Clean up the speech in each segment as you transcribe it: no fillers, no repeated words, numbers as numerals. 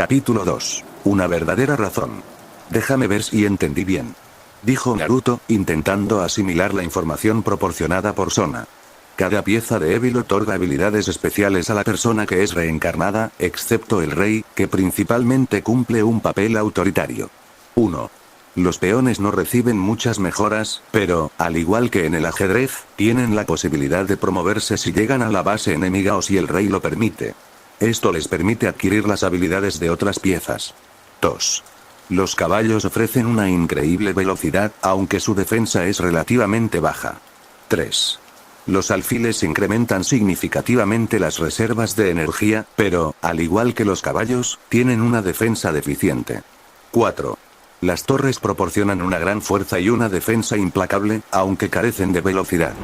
Capítulo 2. Una verdadera razón. Déjame ver si entendí bien, dijo Naruto, intentando asimilar la información proporcionada por Sona. Cada pieza de Evil otorga habilidades especiales a la persona que es reencarnada, excepto el rey, que principalmente cumple un papel autoritario. 1. Los peones no reciben muchas mejoras, pero, al igual que en el ajedrez, tienen la posibilidad de promoverse si llegan a la base enemiga o si el rey lo permite. Esto les permite adquirir las habilidades de otras piezas. 2. Los caballos ofrecen una increíble velocidad, aunque su defensa es relativamente baja. 3. Los alfiles incrementan significativamente las reservas de energía, pero, al igual que los caballos, tienen una defensa deficiente. 4. Las torres proporcionan una gran fuerza y una defensa implacable, aunque carecen de velocidad.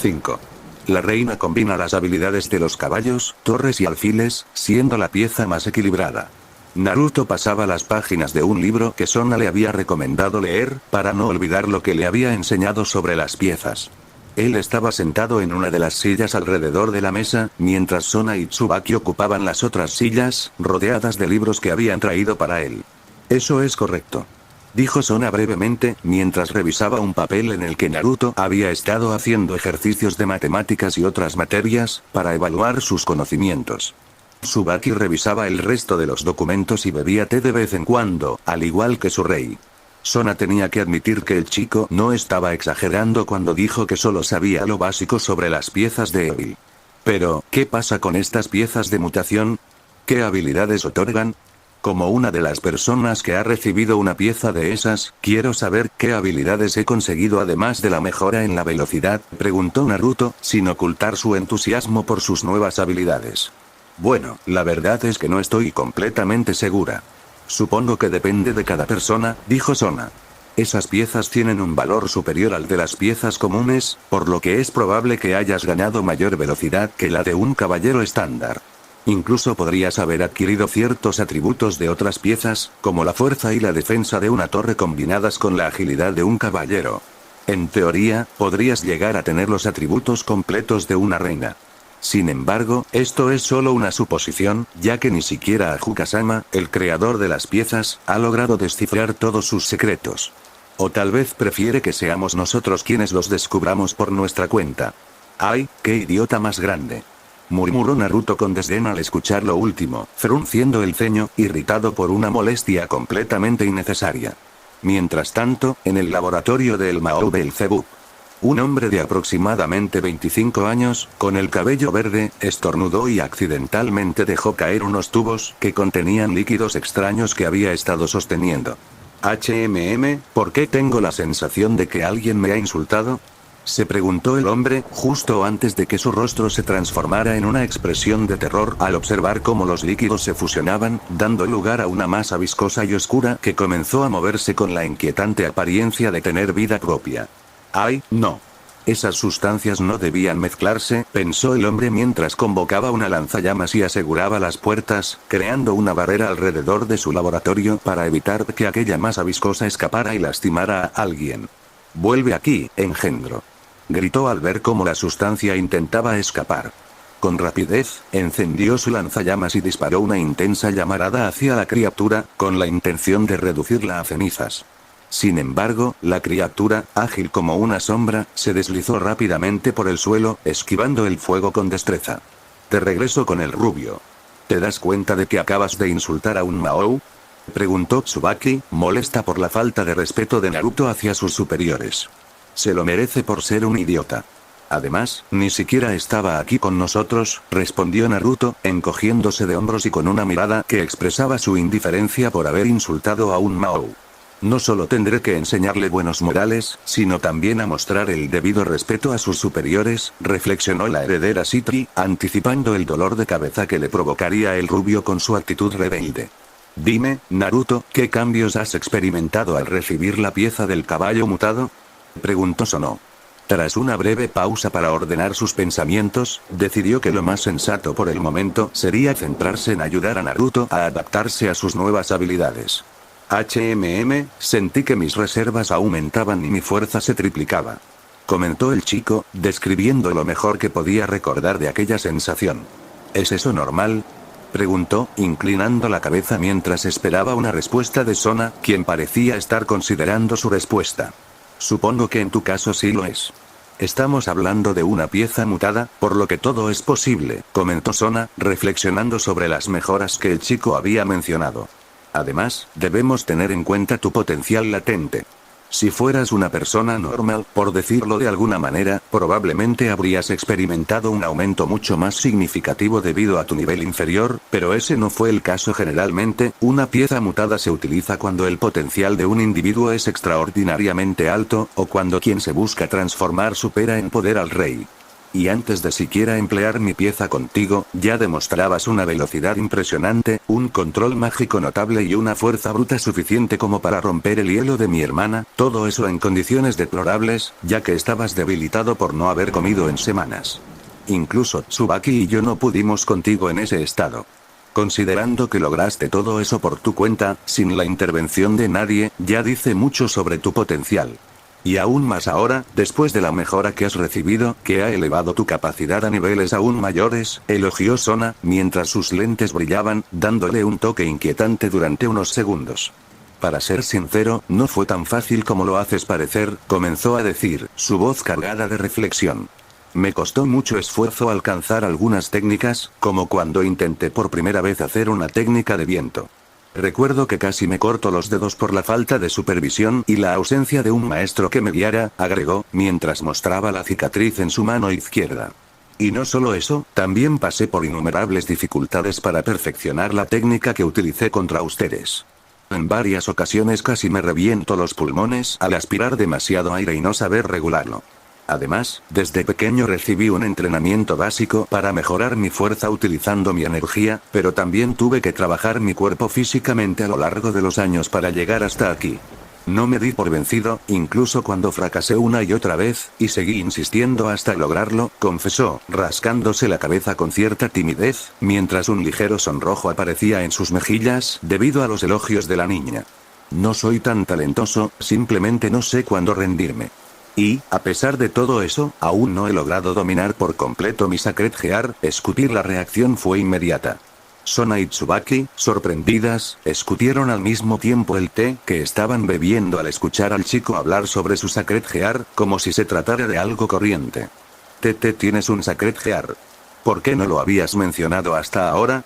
5. La reina combina las habilidades de los caballos, torres y alfiles, siendo la pieza más equilibrada. Naruto pasaba las páginas de un libro que Sona le había recomendado leer, para no olvidar lo que le había enseñado sobre las piezas. Él estaba sentado en una de las sillas alrededor de la mesa, mientras Sona y Tsubaki ocupaban las otras sillas, rodeadas de libros que habían traído para él. Eso es correcto, dijo Sona brevemente, mientras revisaba un papel en el que Naruto había estado haciendo ejercicios de matemáticas y otras materias, para evaluar sus conocimientos. Tsubaki revisaba el resto de los documentos y bebía té de vez en cuando, al igual que su rey. Sona tenía que admitir que el chico no estaba exagerando cuando dijo que solo sabía lo básico sobre las piezas de Evil. Pero, ¿qué pasa con estas piezas de mutación? ¿Qué habilidades otorgan? Como una de las personas que ha recibido una pieza de esas, quiero saber qué habilidades he conseguido además de la mejora en la velocidad, preguntó Naruto, sin ocultar su entusiasmo por sus nuevas habilidades. Bueno, la verdad es que no estoy completamente segura. Supongo que depende de cada persona, dijo Sona. Esas piezas tienen un valor superior al de las piezas comunes, por lo que es probable que hayas ganado mayor velocidad que la de un caballero estándar. Incluso podrías haber adquirido ciertos atributos de otras piezas, como la fuerza y la defensa de una torre combinadas con la agilidad de un caballero. En teoría, podrías llegar a tener los atributos completos de una reina. Sin embargo, esto es solo una suposición, ya que ni siquiera Ajuka-sama, el creador de las piezas, ha logrado descifrar todos sus secretos. O tal vez prefiere que seamos nosotros quienes los descubramos por nuestra cuenta. ¡Ay, qué idiota más grande!, murmuró Naruto con desdén al escuchar lo último, frunciendo el ceño, irritado por una molestia completamente innecesaria. Mientras tanto, en el laboratorio del Mao Belzebub, un hombre de aproximadamente 25 años, con el cabello verde, estornudó y accidentalmente dejó caer unos tubos que contenían líquidos extraños que había estado sosteniendo. ¿Por qué tengo la sensación de que alguien me ha insultado?, se preguntó el hombre, justo antes de que su rostro se transformara en una expresión de terror al observar cómo los líquidos se fusionaban, dando lugar a una masa viscosa y oscura que comenzó a moverse con la inquietante apariencia de tener vida propia. ¡Ay, no! Esas sustancias no debían mezclarse, pensó el hombre mientras convocaba una lanzallamas y aseguraba las puertas, creando una barrera alrededor de su laboratorio para evitar que aquella masa viscosa escapara y lastimara a alguien. «Vuelve aquí, engendro», gritó al ver cómo la sustancia intentaba escapar. Con rapidez, encendió su lanzallamas y disparó una intensa llamarada hacia la criatura, con la intención de reducirla a cenizas. Sin embargo, la criatura, ágil como una sombra, se deslizó rápidamente por el suelo, esquivando el fuego con destreza. «Te regreso con el rubio. ¿Te das cuenta de que acabas de insultar a un Mao?», preguntó Tsubaki, molesta por la falta de respeto de Naruto hacia sus superiores. «Se lo merece por ser un idiota. Además, ni siquiera estaba aquí con nosotros», respondió Naruto, encogiéndose de hombros y con una mirada que expresaba su indiferencia por haber insultado a un Mao. «No solo tendré que enseñarle buenos modales, sino también a mostrar el debido respeto a sus superiores», reflexionó la heredera Citri, anticipando el dolor de cabeza que le provocaría el rubio con su actitud rebelde. «Dime, Naruto, ¿qué cambios has experimentado al recibir la pieza del caballo mutado?», preguntó Sono. Tras una breve pausa para ordenar sus pensamientos, decidió que lo más sensato por el momento sería centrarse en ayudar a Naruto a adaptarse a sus nuevas habilidades. Sentí que mis reservas aumentaban y mi fuerza se triplicaba», comentó el chico, describiendo lo mejor que podía recordar de aquella sensación. «¿Es eso normal?», Preguntó, inclinando la cabeza mientras esperaba una respuesta de Sona, quien parecía estar considerando su respuesta. Supongo que en tu caso sí lo es. Estamos hablando de una pieza mutada, por lo que todo es posible, comentó Sona, reflexionando sobre las mejoras que el chico había mencionado. Además, debemos tener en cuenta tu potencial latente. Si fueras una persona normal, por decirlo de alguna manera, probablemente habrías experimentado un aumento mucho más significativo debido a tu nivel inferior, pero ese no fue el caso generalmente. Una pieza mutada se utiliza cuando el potencial de un individuo es extraordinariamente alto, o cuando quien se busca transformar supera en poder al rey. Y antes de siquiera emplear mi pieza contigo, ya demostrabas una velocidad impresionante, un control mágico notable y una fuerza bruta suficiente como para romper el hielo de mi hermana, todo eso en condiciones deplorables, ya que estabas debilitado por no haber comido en semanas. Incluso Tsubaki y yo no pudimos contigo en ese estado. Considerando que lograste todo eso por tu cuenta, sin la intervención de nadie, ya dice mucho sobre tu potencial. Y aún más ahora, después de la mejora que has recibido, que ha elevado tu capacidad a niveles aún mayores, elogió Sona, mientras sus lentes brillaban, dándole un toque inquietante durante unos segundos. Para ser sincero, no fue tan fácil como lo haces parecer, comenzó a decir, su voz cargada de reflexión. Me costó mucho esfuerzo alcanzar algunas técnicas, como cuando intenté por primera vez hacer una técnica de viento. Recuerdo que casi me corto los dedos por la falta de supervisión y la ausencia de un maestro que me guiara, agregó, mientras mostraba la cicatriz en su mano izquierda. Y no solo eso, también pasé por innumerables dificultades para perfeccionar la técnica que utilicé contra ustedes. En varias ocasiones casi me reviento los pulmones al aspirar demasiado aire y no saber regularlo. Además, desde pequeño recibí un entrenamiento básico para mejorar mi fuerza utilizando mi energía, pero también tuve que trabajar mi cuerpo físicamente a lo largo de los años para llegar hasta aquí. No me di por vencido, incluso cuando fracasé una y otra vez, y seguí insistiendo hasta lograrlo, confesó, rascándose la cabeza con cierta timidez, mientras un ligero sonrojo aparecía en sus mejillas, debido a los elogios de la niña. No soy tan talentoso, simplemente no sé cuándo rendirme. Y, a pesar de todo eso, aún no he logrado dominar por completo mi Sacred Gear. Escupir. La reacción fue inmediata. Sona y Tsubaki, sorprendidas, escupieron al mismo tiempo el té que estaban bebiendo al escuchar al chico hablar sobre su Sacred Gear, como si se tratara de algo corriente. ¿Tienes un Sacred Gear? ¿Por qué no lo habías mencionado hasta ahora?,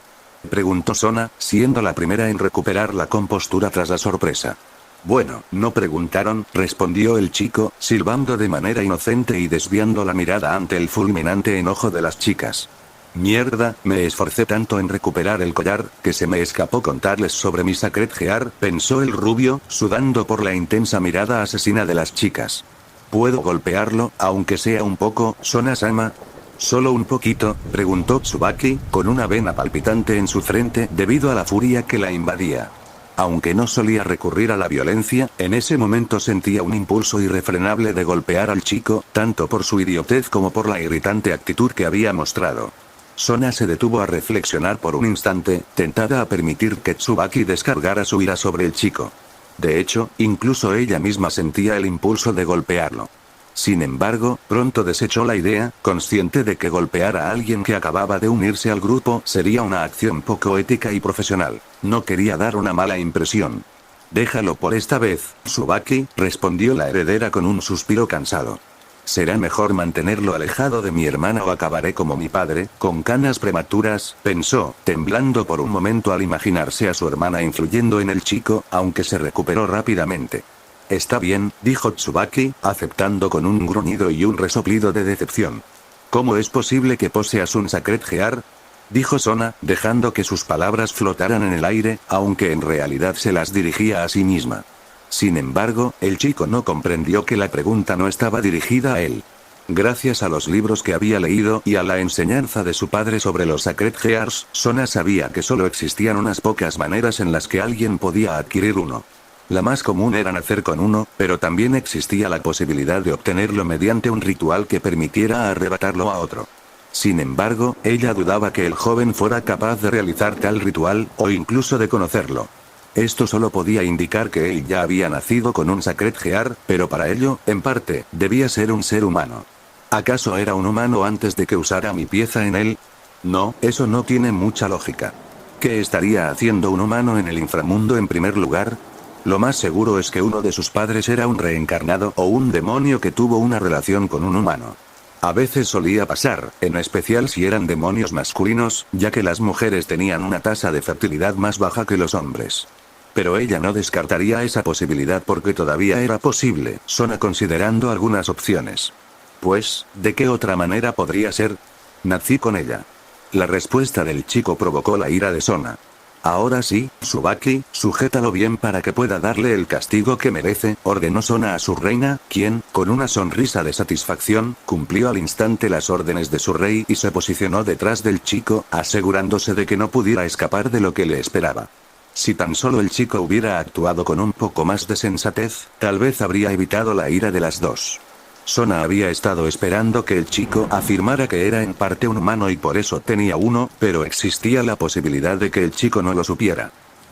preguntó Sona, siendo la primera en recuperar la compostura tras la sorpresa. Bueno, no preguntaron, respondió el chico, silbando de manera inocente y desviando la mirada ante el fulminante enojo de las chicas. Mierda, me esforcé tanto en recuperar el collar, que se me escapó contarles sobre mi Sacred Gear, pensó el rubio, sudando por la intensa mirada asesina de las chicas. ¿Puedo golpearlo, aunque sea un poco, Sona-sama? ¿Solo un poquito?, preguntó Tsubaki, con una vena palpitante en su frente debido a la furia que la invadía. Aunque no solía recurrir a la violencia, en ese momento sentía un impulso irrefrenable de golpear al chico, tanto por su idiotez como por la irritante actitud que había mostrado. Sona se detuvo a reflexionar por un instante, tentada a permitir que Tsubaki descargara su ira sobre el chico. De hecho, incluso ella misma sentía el impulso de golpearlo. Sin embargo, pronto desechó la idea, consciente de que golpear a alguien que acababa de unirse al grupo sería una acción poco ética y profesional. No quería dar una mala impresión. Déjalo por esta vez, Tsubaki, respondió la heredera con un suspiro cansado. Será mejor mantenerlo alejado de mi hermana o acabaré como mi padre, con canas prematuras, pensó, temblando por un momento al imaginarse a su hermana influyendo en el chico, aunque se recuperó rápidamente. Está bien, dijo Tsubaki, aceptando con un gruñido y un resoplido de decepción. ¿Cómo es posible que poseas un Sacred Gear?, dijo Sona, dejando que sus palabras flotaran en el aire, aunque en realidad se las dirigía a sí misma. Sin embargo, el chico no comprendió que la pregunta no estaba dirigida a él. Gracias a los libros que había leído y a la enseñanza de su padre sobre los Sacred Gears, Sona sabía que solo existían unas pocas maneras en las que alguien podía adquirir uno. La más común era nacer con uno, pero también existía la posibilidad de obtenerlo mediante un ritual que permitiera arrebatarlo a otro. Sin embargo, ella dudaba que el joven fuera capaz de realizar tal ritual, o incluso de conocerlo. Esto solo podía indicar que él ya había nacido con un Sacred Gear, pero para ello, en parte, debía ser un ser humano. ¿Acaso era un humano antes de que usara mi pieza en él? No, eso no tiene mucha lógica. ¿Qué estaría haciendo un humano en el inframundo en primer lugar? Lo más seguro es que uno de sus padres era un reencarnado o un demonio que tuvo una relación con un humano. A veces solía pasar, en especial si eran demonios masculinos, ya que las mujeres tenían una tasa de fertilidad más baja que los hombres. Pero ella no descartaría esa posibilidad porque todavía era posible, Sona considerando algunas opciones. Pues, ¿de qué otra manera podría ser? Nací con ella. La respuesta del chico provocó la ira de Sona. Ahora sí, Tsubaki, sujétalo bien para que pueda darle el castigo que merece, ordenó Sona a su reina, quien, con una sonrisa de satisfacción, cumplió al instante las órdenes de su rey y se posicionó detrás del chico, asegurándose de que no pudiera escapar de lo que le esperaba. Si tan solo el chico hubiera actuado con un poco más de sensatez, tal vez habría evitado la ira de las dos. Sona había estado esperando que el chico afirmara que era en parte un humano y por eso tenía uno, pero existía la posibilidad de que el chico no lo supiera.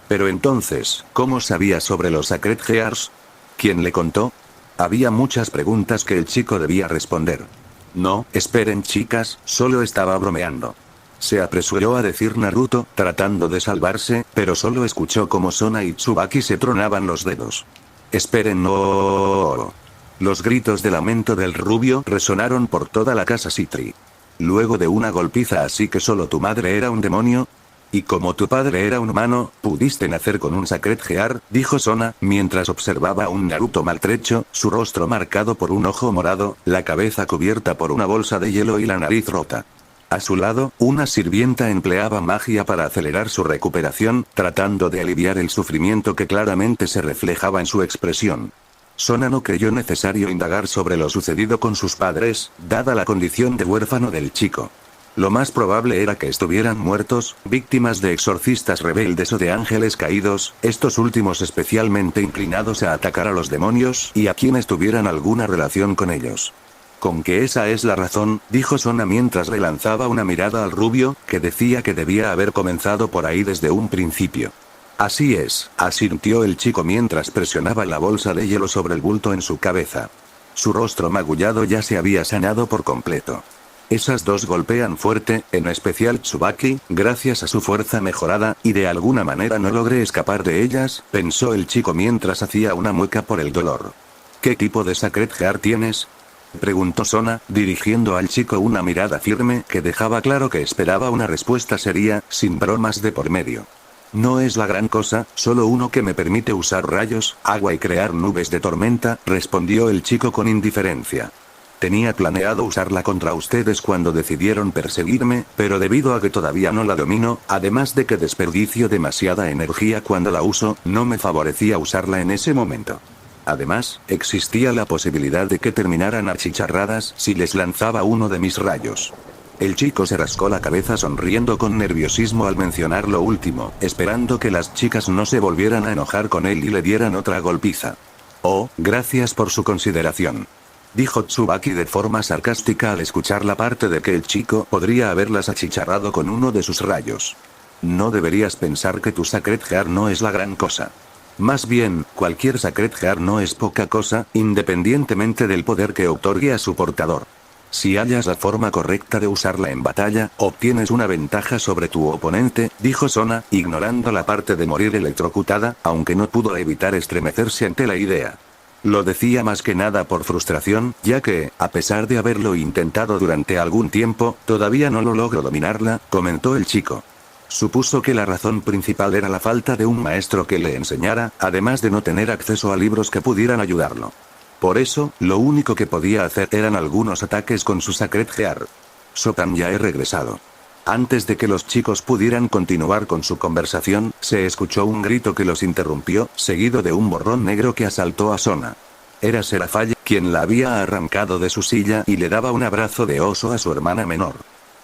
Pero entonces, ¿cómo sabía sobre los Sacred Gears? ¿Quién le contó? Había muchas preguntas que el chico debía responder. No, esperen chicas, solo estaba bromeando. Se apresuró a decir Naruto, tratando de salvarse, pero solo escuchó como Sona y Tsubaki se tronaban los dedos. Esperen, no. Los gritos de lamento del rubio resonaron por toda la casa Citri. Luego de una golpiza así que solo tu madre era un demonio. Y como tu padre era un humano, pudiste nacer con un Sacred Gear, dijo Sona, mientras observaba a un Naruto maltrecho, su rostro marcado por un ojo morado, la cabeza cubierta por una bolsa de hielo y la nariz rota. A su lado, una sirvienta empleaba magia para acelerar su recuperación, tratando de aliviar el sufrimiento que claramente se reflejaba en su expresión. Sona no creyó necesario indagar sobre lo sucedido con sus padres, dada la condición de huérfano del chico. Lo más probable era que estuvieran muertos, víctimas de exorcistas rebeldes o de ángeles caídos, estos últimos especialmente inclinados a atacar a los demonios y a quienes tuvieran alguna relación con ellos. Con que esa es la razón, dijo Sona mientras le lanzaba una mirada al rubio, que decía que debía haber comenzado por ahí desde un principio. Así es, asintió el chico mientras presionaba la bolsa de hielo sobre el bulto en su cabeza. Su rostro magullado ya se había sanado por completo. Esas dos golpean fuerte, en especial Tsubaki, gracias a su fuerza mejorada, y de alguna manera no logré escapar de ellas, pensó el chico mientras hacía una mueca por el dolor. ¿Qué tipo de Sacred Gear tienes?, preguntó Sona, dirigiendo al chico una mirada firme que dejaba claro que esperaba una respuesta seria, sin bromas de por medio. No es la gran cosa, solo uno que me permite usar rayos, agua y crear nubes de tormenta, respondió el chico con indiferencia. Tenía planeado usarla contra ustedes cuando decidieron perseguirme, pero debido a que todavía no la domino, además de que desperdicio demasiada energía cuando la uso, no me favorecía usarla en ese momento. Además, existía la posibilidad de que terminaran achicharradas si les lanzaba uno de mis rayos. El chico se rascó la cabeza sonriendo con nerviosismo al mencionar lo último, esperando que las chicas no se volvieran a enojar con él y le dieran otra golpiza. Oh, gracias por su consideración, dijo Tsubaki de forma sarcástica al escuchar la parte de que el chico podría haberlas achicharrado con uno de sus rayos. No deberías pensar que tu Sacred Gear no es la gran cosa. Más bien, cualquier Sacred Gear no es poca cosa, independientemente del poder que otorgue a su portador. Si hallas la forma correcta de usarla en batalla, obtienes una ventaja sobre tu oponente, dijo Sona, ignorando la parte de morir electrocutada, aunque no pudo evitar estremecerse ante la idea. Lo decía más que nada por frustración, ya que, a pesar de haberlo intentado durante algún tiempo, todavía no lo logró dominarla, comentó el chico. Supuso que la razón principal era la falta de un maestro que le enseñara, además de no tener acceso a libros que pudieran ayudarlo. Por eso, lo único que podía hacer eran algunos ataques con su Sacred Gear. Sotan ya he regresado. Antes de que los chicos pudieran continuar con su conversación, se escuchó un grito que los interrumpió, seguido de un borrón negro que asaltó a Sona. Era Seraphaya, quien la había arrancado de su silla y le daba un abrazo de oso a su hermana menor.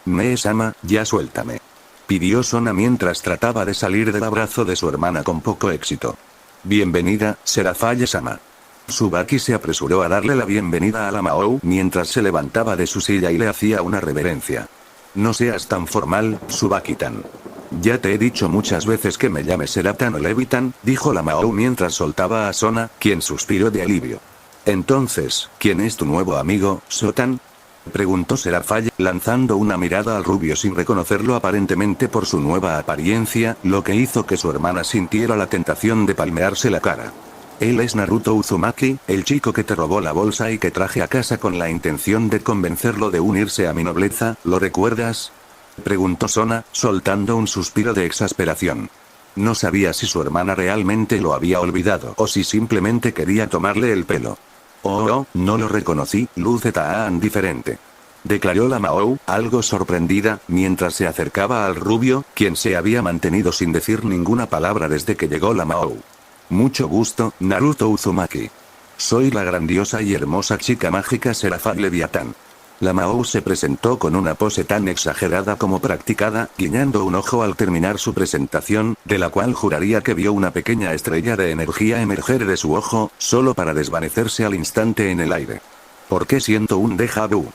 Mee-sama, ya suéltame, pidió Sona mientras trataba de salir del abrazo de su hermana con poco éxito. Bienvenida, Seraphaya-sama. Tsubaki se apresuró a darle la bienvenida a la Mahou mientras se levantaba de su silla y le hacía una reverencia. No seas tan formal, Tsubaki-tan. Ya te he dicho muchas veces que me llames Seratan o Levitan, dijo la Mahou mientras soltaba a Sona, quien suspiró de alivio. Entonces, ¿quién es tu nuevo amigo, Sotan? Preguntó Serafall, lanzando una mirada al rubio sin reconocerlo aparentemente por su nueva apariencia, lo que hizo que su hermana sintiera la tentación de palmearse la cara. Él es Naruto Uzumaki, el chico que te robó la bolsa y que traje a casa con la intención de convencerlo de unirse a mi nobleza, ¿lo recuerdas? Preguntó Sona, soltando un suspiro de exasperación. No sabía si su hermana realmente lo había olvidado o si simplemente quería tomarle el pelo. Oh, no lo reconocí, luce tan diferente. Declaró la Mahou, algo sorprendida, mientras se acercaba al rubio, quien se había mantenido sin decir ninguna palabra desde que llegó la Mahou. Mucho gusto, Naruto Uzumaki. Soy la grandiosa y hermosa chica mágica Serafall Leviatán. La Mahou se presentó con una pose tan exagerada como practicada, guiñando un ojo al terminar su presentación, de la cual juraría que vio una pequeña estrella de energía emerger de su ojo, solo para desvanecerse al instante en el aire. ¿Por qué siento un déjà vu?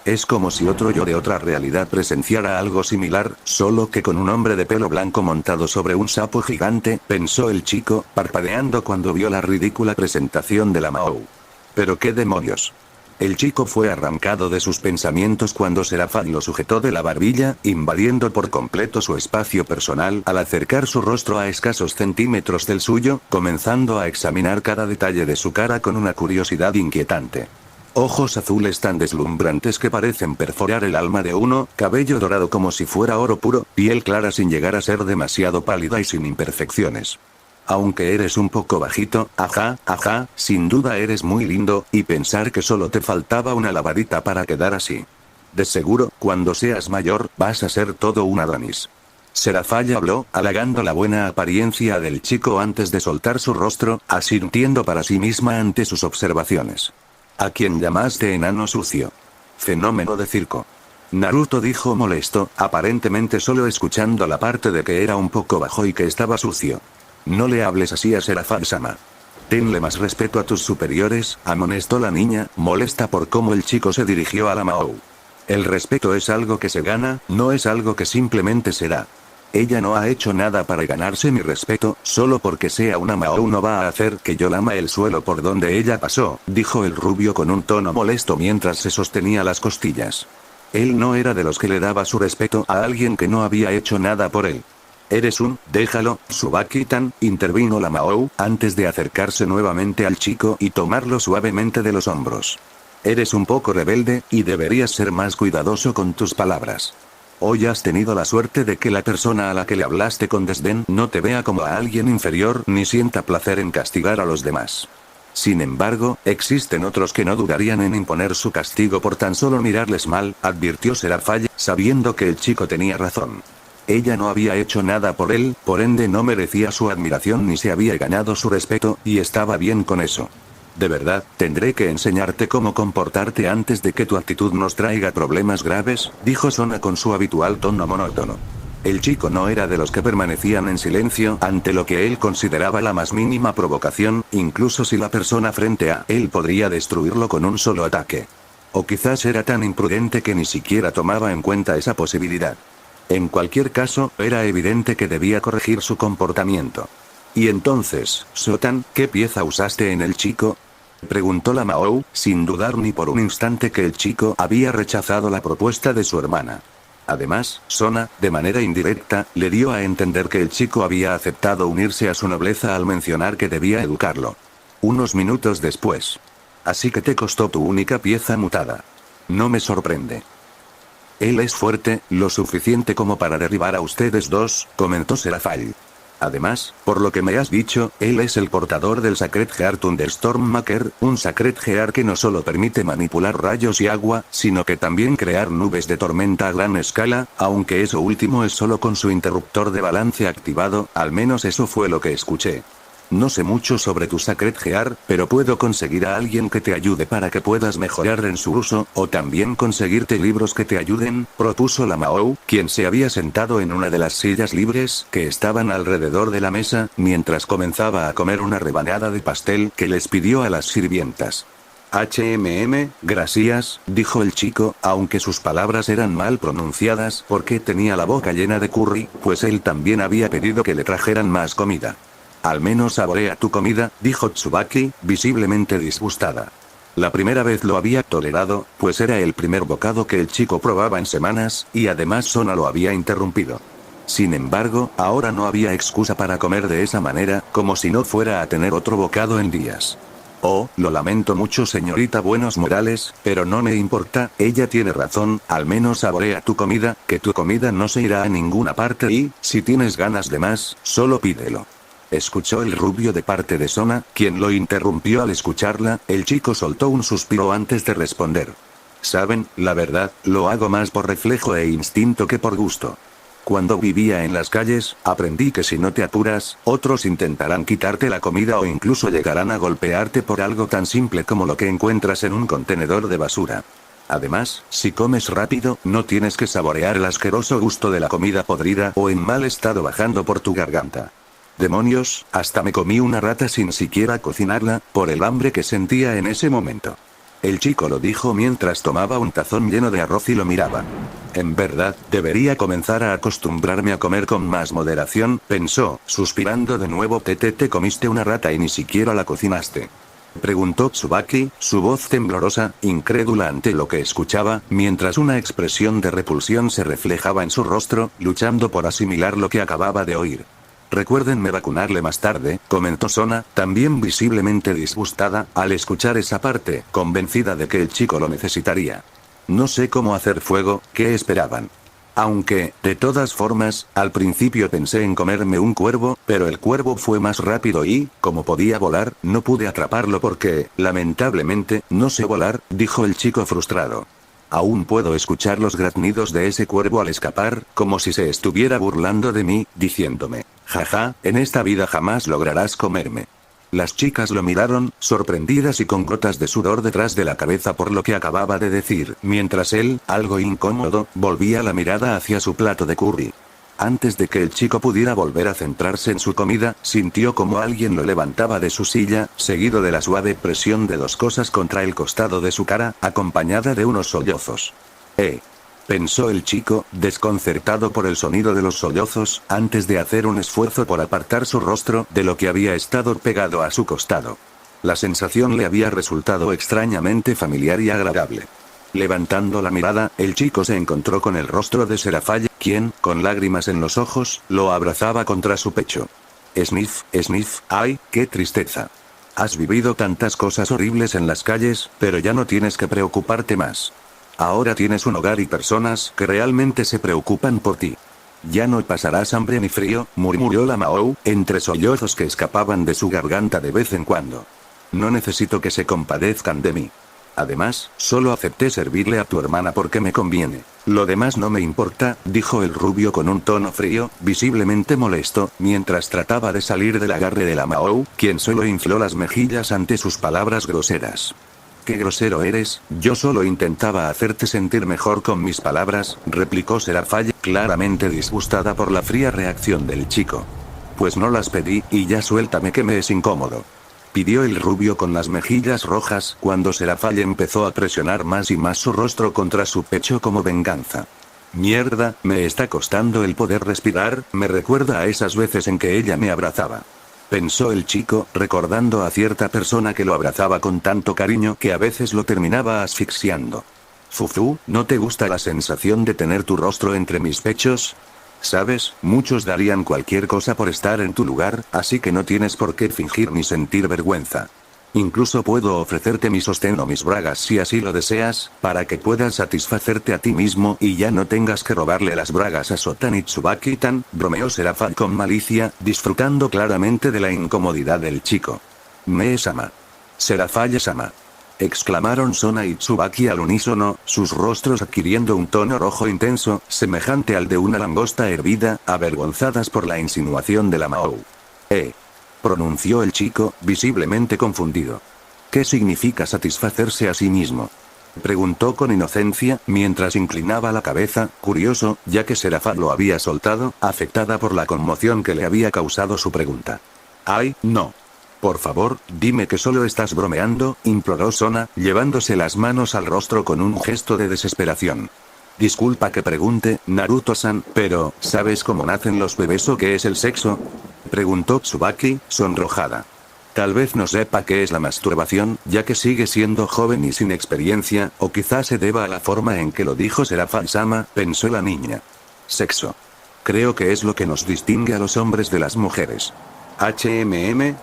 Es como si otro yo de otra realidad presenciara algo similar, solo que con un hombre de pelo blanco montado sobre un sapo gigante, pensó el chico, parpadeando cuando vio la ridícula presentación de la Mahou. ¿Pero qué demonios? El chico fue arrancado de sus pensamientos cuando Serafall lo sujetó de la barbilla, invadiendo por completo su espacio personal al acercar su rostro a escasos centímetros del suyo, comenzando a examinar cada detalle de su cara con una curiosidad inquietante. Ojos azules tan deslumbrantes que parecen perforar el alma de uno, cabello dorado como si fuera oro puro, piel clara sin llegar a ser demasiado pálida y sin imperfecciones. Aunque eres un poco bajito, ajá, sin duda eres muy lindo, y pensar que solo te faltaba una lavadita para quedar así. De seguro, cuando seas mayor, vas a ser todo un Adonis. Serafall habló, halagando la buena apariencia del chico antes de soltar su rostro, asintiendo para sí misma ante sus observaciones. ¿A quién llamaste enano sucio? Fenómeno de circo. Naruto dijo molesto, aparentemente solo escuchando la parte de que era un poco bajo y que estaba sucio. No le hables así a Serafall-sama. Tenle más respeto a tus superiores, amonestó la niña, molesta por cómo el chico se dirigió a la Mahou. El respeto es algo que se gana, no es algo que simplemente se da. Ella no ha hecho nada para ganarse mi respeto, solo porque sea una Mahou no va a hacer que yo lama el suelo por donde ella pasó, dijo el rubio con un tono molesto mientras se sostenía las costillas. Él no era de los que le daba su respeto a alguien que no había hecho nada por él. Eres un, déjalo, Tsubaki-tan, intervino la Mahou, antes de acercarse nuevamente al chico y tomarlo suavemente de los hombros. Eres un poco rebelde, y deberías ser más cuidadoso con tus palabras. Hoy has tenido la suerte de que la persona a la que le hablaste con desdén no te vea como a alguien inferior ni sienta placer en castigar a los demás. Sin embargo, existen otros que no dudarían en imponer su castigo por tan solo mirarles mal, advirtió Serafall, sabiendo que el chico tenía razón. Ella no había hecho nada por él, por ende no merecía su admiración ni se había ganado su respeto, y estaba bien con eso. De verdad, tendré que enseñarte cómo comportarte antes de que tu actitud nos traiga problemas graves, dijo Sona con su habitual tono monótono. El chico no era de los que permanecían en silencio ante lo que él consideraba la más mínima provocación, incluso si la persona frente a él podría destruirlo con un solo ataque. O quizás era tan imprudente que ni siquiera tomaba en cuenta esa posibilidad. En cualquier caso, era evidente que debía corregir su comportamiento. ¿Y entonces, Sotan, qué pieza usaste en el chico? Preguntó la Mahou, sin dudar ni por un instante que el chico había rechazado la propuesta de su hermana. Además, Sona, de manera indirecta, le dio a entender que el chico había aceptado unirse a su nobleza al mencionar que debía educarlo. Unos minutos después. Así que te costó tu única pieza mutada. No me sorprende. Él es fuerte, lo suficiente como para derribar a ustedes dos, comentó Serafall. Además, por lo que me has dicho, él es el portador del Sacred Heart Thunderstorm Maker, un Sacred Heart que no solo permite manipular rayos y agua, sino que también crear nubes de tormenta a gran escala, aunque eso último es solo con su interruptor de balance activado, al menos eso fue lo que escuché. No sé mucho sobre tu Sacred Heart, pero puedo conseguir a alguien que te ayude para que puedas mejorar en su uso, o también conseguirte libros que te ayuden, propuso la Mahou, quien se había sentado en una de las sillas libres que estaban alrededor de la mesa, mientras comenzaba a comer una rebanada de pastel que les pidió a las sirvientas. Gracias, dijo el chico, aunque sus palabras eran mal pronunciadas porque tenía la boca llena de curry, pues él también había pedido que le trajeran más comida. Al menos saborea tu comida, dijo Tsubaki, visiblemente disgustada. La primera vez lo había tolerado, pues era el primer bocado que el chico probaba en semanas, y además Sona lo había interrumpido. Sin embargo, ahora no había excusa para comer de esa manera, como si no fuera a tener otro bocado en días. Oh, lo lamento mucho señorita Buenos Modales, pero no me importa, ella tiene razón, al menos saborea tu comida, que tu comida no se irá a ninguna parte y, si tienes ganas de más, solo pídelo. Escuchó el rubio de parte de Sona, quien lo interrumpió al escucharla, el chico soltó un suspiro antes de responder. Saben, la verdad, lo hago más por reflejo e instinto que por gusto. Cuando vivía en las calles, aprendí que si no te apuras, otros intentarán quitarte la comida o incluso llegarán a golpearte por algo tan simple como lo que encuentras en un contenedor de basura. Además, si comes rápido, no tienes que saborear el asqueroso gusto de la comida podrida o en mal estado bajando por tu garganta. Demonios, hasta me comí una rata sin siquiera cocinarla, por el hambre que sentía en ese momento. El chico lo dijo mientras tomaba un tazón lleno de arroz y lo miraba. En verdad, debería comenzar a acostumbrarme a comer con más moderación, pensó, suspirando de nuevo. Te comiste una rata y ni siquiera la cocinaste. Preguntó Tsubaki, su voz temblorosa, incrédula ante lo que escuchaba, mientras una expresión de repulsión se reflejaba en su rostro, luchando por asimilar lo que acababa de oír. Recuérdenme vacunarle más tarde, comentó Sona, también visiblemente disgustada, al escuchar esa parte, convencida de que el chico lo necesitaría. No sé cómo hacer fuego, ¿qué esperaban? Aunque, de todas formas, al principio pensé en comerme un cuervo, pero el cuervo fue más rápido y, como podía volar, no pude atraparlo porque, lamentablemente, no sé volar, dijo el chico frustrado. Aún puedo escuchar los graznidos de ese cuervo al escapar, como si se estuviera burlando de mí, diciéndome, jaja, en esta vida jamás lograrás comerme. Las chicas lo miraron, sorprendidas y con gotas de sudor detrás de la cabeza por lo que acababa de decir, mientras él, algo incómodo, volvía la mirada hacia su plato de curry. Antes de que el chico pudiera volver a centrarse en su comida, sintió como alguien lo levantaba de su silla, seguido de la suave presión de dos cosas contra el costado de su cara, acompañada de unos sollozos. Pensó el chico, desconcertado por el sonido de los sollozos, antes de hacer un esfuerzo por apartar su rostro de lo que había estado pegado a su costado. La sensación le había resultado extrañamente familiar y agradable. Levantando la mirada, el chico se encontró con el rostro de Serafall, quien, con lágrimas en los ojos, lo abrazaba contra su pecho. Sniff, sniff, ay, qué tristeza. Has vivido tantas cosas horribles en las calles, pero ya no tienes que preocuparte más. Ahora tienes un hogar y personas que realmente se preocupan por ti. Ya no pasarás hambre ni frío, murmuró la Mahou, entre sollozos que escapaban de su garganta de vez en cuando. No necesito que se compadezcan de mí. Además, solo acepté servirle a tu hermana porque me conviene. Lo demás no me importa, dijo el rubio con un tono frío, visiblemente molesto, mientras trataba de salir del agarre de la Mahou, quien solo infló las mejillas ante sus palabras groseras. «Qué grosero eres, yo solo intentaba hacerte sentir mejor con mis palabras», replicó Serafall, claramente disgustada por la fría reacción del chico. «Pues no las pedí, y ya suéltame que me es incómodo», pidió el rubio con las mejillas rojas, cuando Serafall empezó a presionar más y más su rostro contra su pecho como venganza. «Mierda, me está costando el poder respirar, me recuerda a esas veces en que ella me abrazaba», pensó el chico, recordando a cierta persona que lo abrazaba con tanto cariño que a veces lo terminaba asfixiando. «Fufu, ¿no te gusta la sensación de tener tu rostro entre mis pechos? Sabes, muchos darían cualquier cosa por estar en tu lugar, así que no tienes por qué fingir ni sentir vergüenza. Incluso puedo ofrecerte mi sostén o mis bragas si así lo deseas, para que puedas satisfacerte a ti mismo y ya no tengas que robarle las bragas a Sotan y Tsubaki-tan», bromeó Serafall con malicia, disfrutando claramente de la incomodidad del chico. «Me-sama. Serafall-sama», exclamaron Sona y Tsubaki al unísono, sus rostros adquiriendo un tono rojo intenso, semejante al de una langosta hervida, avergonzadas por la insinuación de la Mahou. Pronunció el chico, visiblemente confundido. «¿Qué significa satisfacerse a sí mismo?», preguntó con inocencia, mientras inclinaba la cabeza, curioso, ya que Serafall lo había soltado, afectada por la conmoción que le había causado su pregunta. «Ay, no. Por favor, dime que solo estás bromeando», imploró Sona, llevándose las manos al rostro con un gesto de desesperación. «Disculpa que pregunte, Naruto-san, pero, ¿sabes cómo nacen los bebés o qué es el sexo?», preguntó Tsubaki, sonrojada. Tal vez no sepa qué es la masturbación, ya que sigue siendo joven y sin experiencia, o quizás se deba a la forma en que lo dijo Serafal-sama, pensó la niña. Sexo. Creo que es lo que nos distingue a los hombres de las mujeres.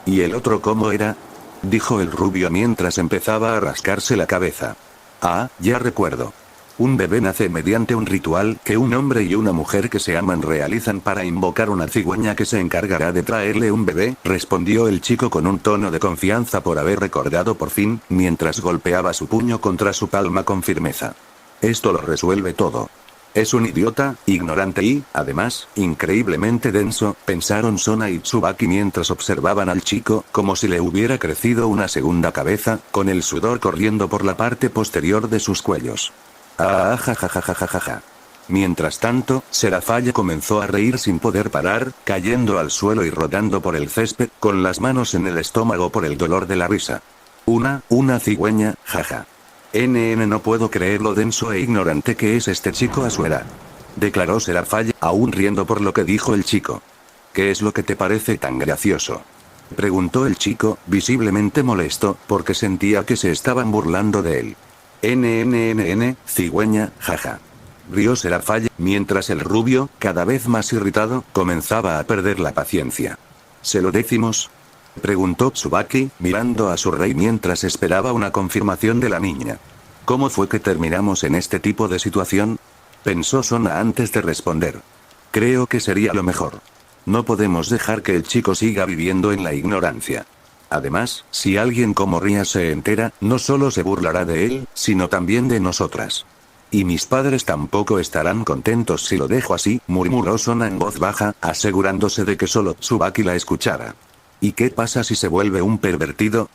¿Y el otro cómo era? Dijo el rubio mientras empezaba a rascarse la cabeza. Ah, ya recuerdo. Un bebé nace mediante un ritual que un hombre y una mujer que se aman realizan para invocar una cigüeña que se encargará de traerle un bebé, respondió el chico con un tono de confianza por haber recordado por fin, mientras golpeaba su puño contra su palma con firmeza. Esto lo resuelve todo. Es un idiota, ignorante y, además, increíblemente denso, pensaron Sona y Tsubaki mientras observaban al chico, como si le hubiera crecido una segunda cabeza, con el sudor corriendo por la parte posterior de sus cuellos. Jajajajajaja. Mientras tanto, Serafalla comenzó a reír sin poder parar, cayendo al suelo y rodando por el césped, con las manos en el estómago por el dolor de la risa. Una cigüeña, jaja. No puedo creer lo denso e ignorante que es este chico a su edad. Declaró Serafalla, aún riendo por lo que dijo el chico. ¿Qué es lo que te parece tan gracioso? Preguntó el chico, visiblemente molesto, porque sentía que se estaban burlando de él. Cigüeña, jaja. Rió Serafalla, mientras el rubio, cada vez más irritado, comenzaba a perder la paciencia. ¿Se lo decimos? Preguntó Tsubaki, mirando a su rey mientras esperaba una confirmación de la niña. ¿Cómo fue que terminamos en este tipo de situación? Pensó Sona antes de responder. Creo que sería lo mejor. No podemos dejar que el chico siga viviendo en la ignorancia. Además, si alguien como Ria se entera, no solo se burlará de él, sino también de nosotras. Y mis padres tampoco estarán contentos si lo dejo así, murmuró Sona en voz baja, asegurándose de que solo Tsubaki la escuchara. ¿Y qué pasa si se vuelve un pervertido?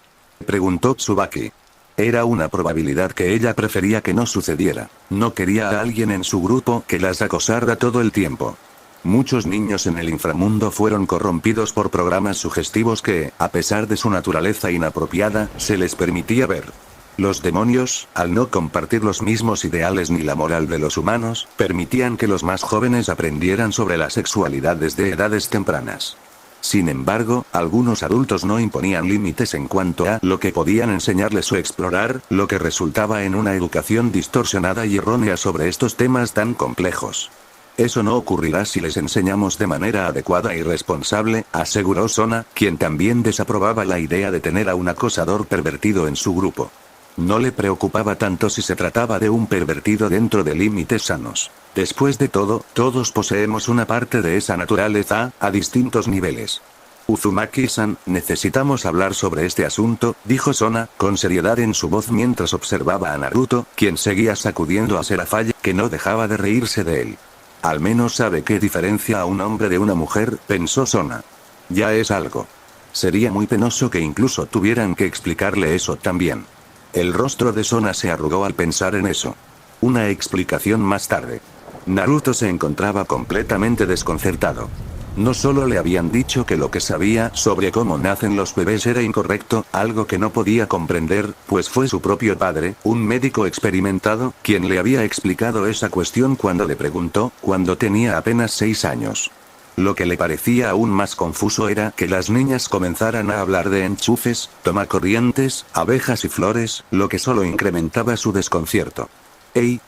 Preguntó Tsubaki. Era una probabilidad que ella prefería que no sucediera. No quería a alguien en su grupo que las acosara todo el tiempo. Muchos niños en el inframundo fueron corrompidos por programas sugestivos que, a pesar de su naturaleza inapropiada, se les permitía ver. Los demonios, al no compartir los mismos ideales ni la moral de los humanos, permitían que los más jóvenes aprendieran sobre la sexualidad desde edades tempranas. Sin embargo, algunos adultos no imponían límites en cuanto a lo que podían enseñarles o explorar, lo que resultaba en una educación distorsionada y errónea sobre estos temas tan complejos. Eso no ocurrirá si les enseñamos de manera adecuada y responsable, aseguró Sona, quien también desaprobaba la idea de tener a un acosador pervertido en su grupo. No le preocupaba tanto si se trataba de un pervertido dentro de límites sanos. Después de todo, todos poseemos una parte de esa naturaleza, a distintos niveles. Uzumaki-san, necesitamos hablar sobre este asunto, dijo Sona, con seriedad en su voz mientras observaba a Naruto, quien seguía sacudiendo a Serafalla, que no dejaba de reírse de él. Al menos sabe qué diferencia a un hombre de una mujer, pensó Sona. Ya es algo. Sería muy penoso que incluso tuvieran que explicarle eso también. El rostro de Sona se arrugó al pensar en eso. Una explicación más tarde. Naruto se encontraba completamente desconcertado. No solo le habían dicho que lo que sabía sobre cómo nacen los bebés era incorrecto, algo que no podía comprender, pues fue su propio padre, un médico experimentado, quien le había explicado esa cuestión cuando le preguntó, cuando tenía apenas 6 años. Lo que le parecía aún más confuso era que las niñas comenzaran a hablar de enchufes, tomacorrientes, abejas y flores, lo que solo incrementaba su desconcierto. ¡Ey!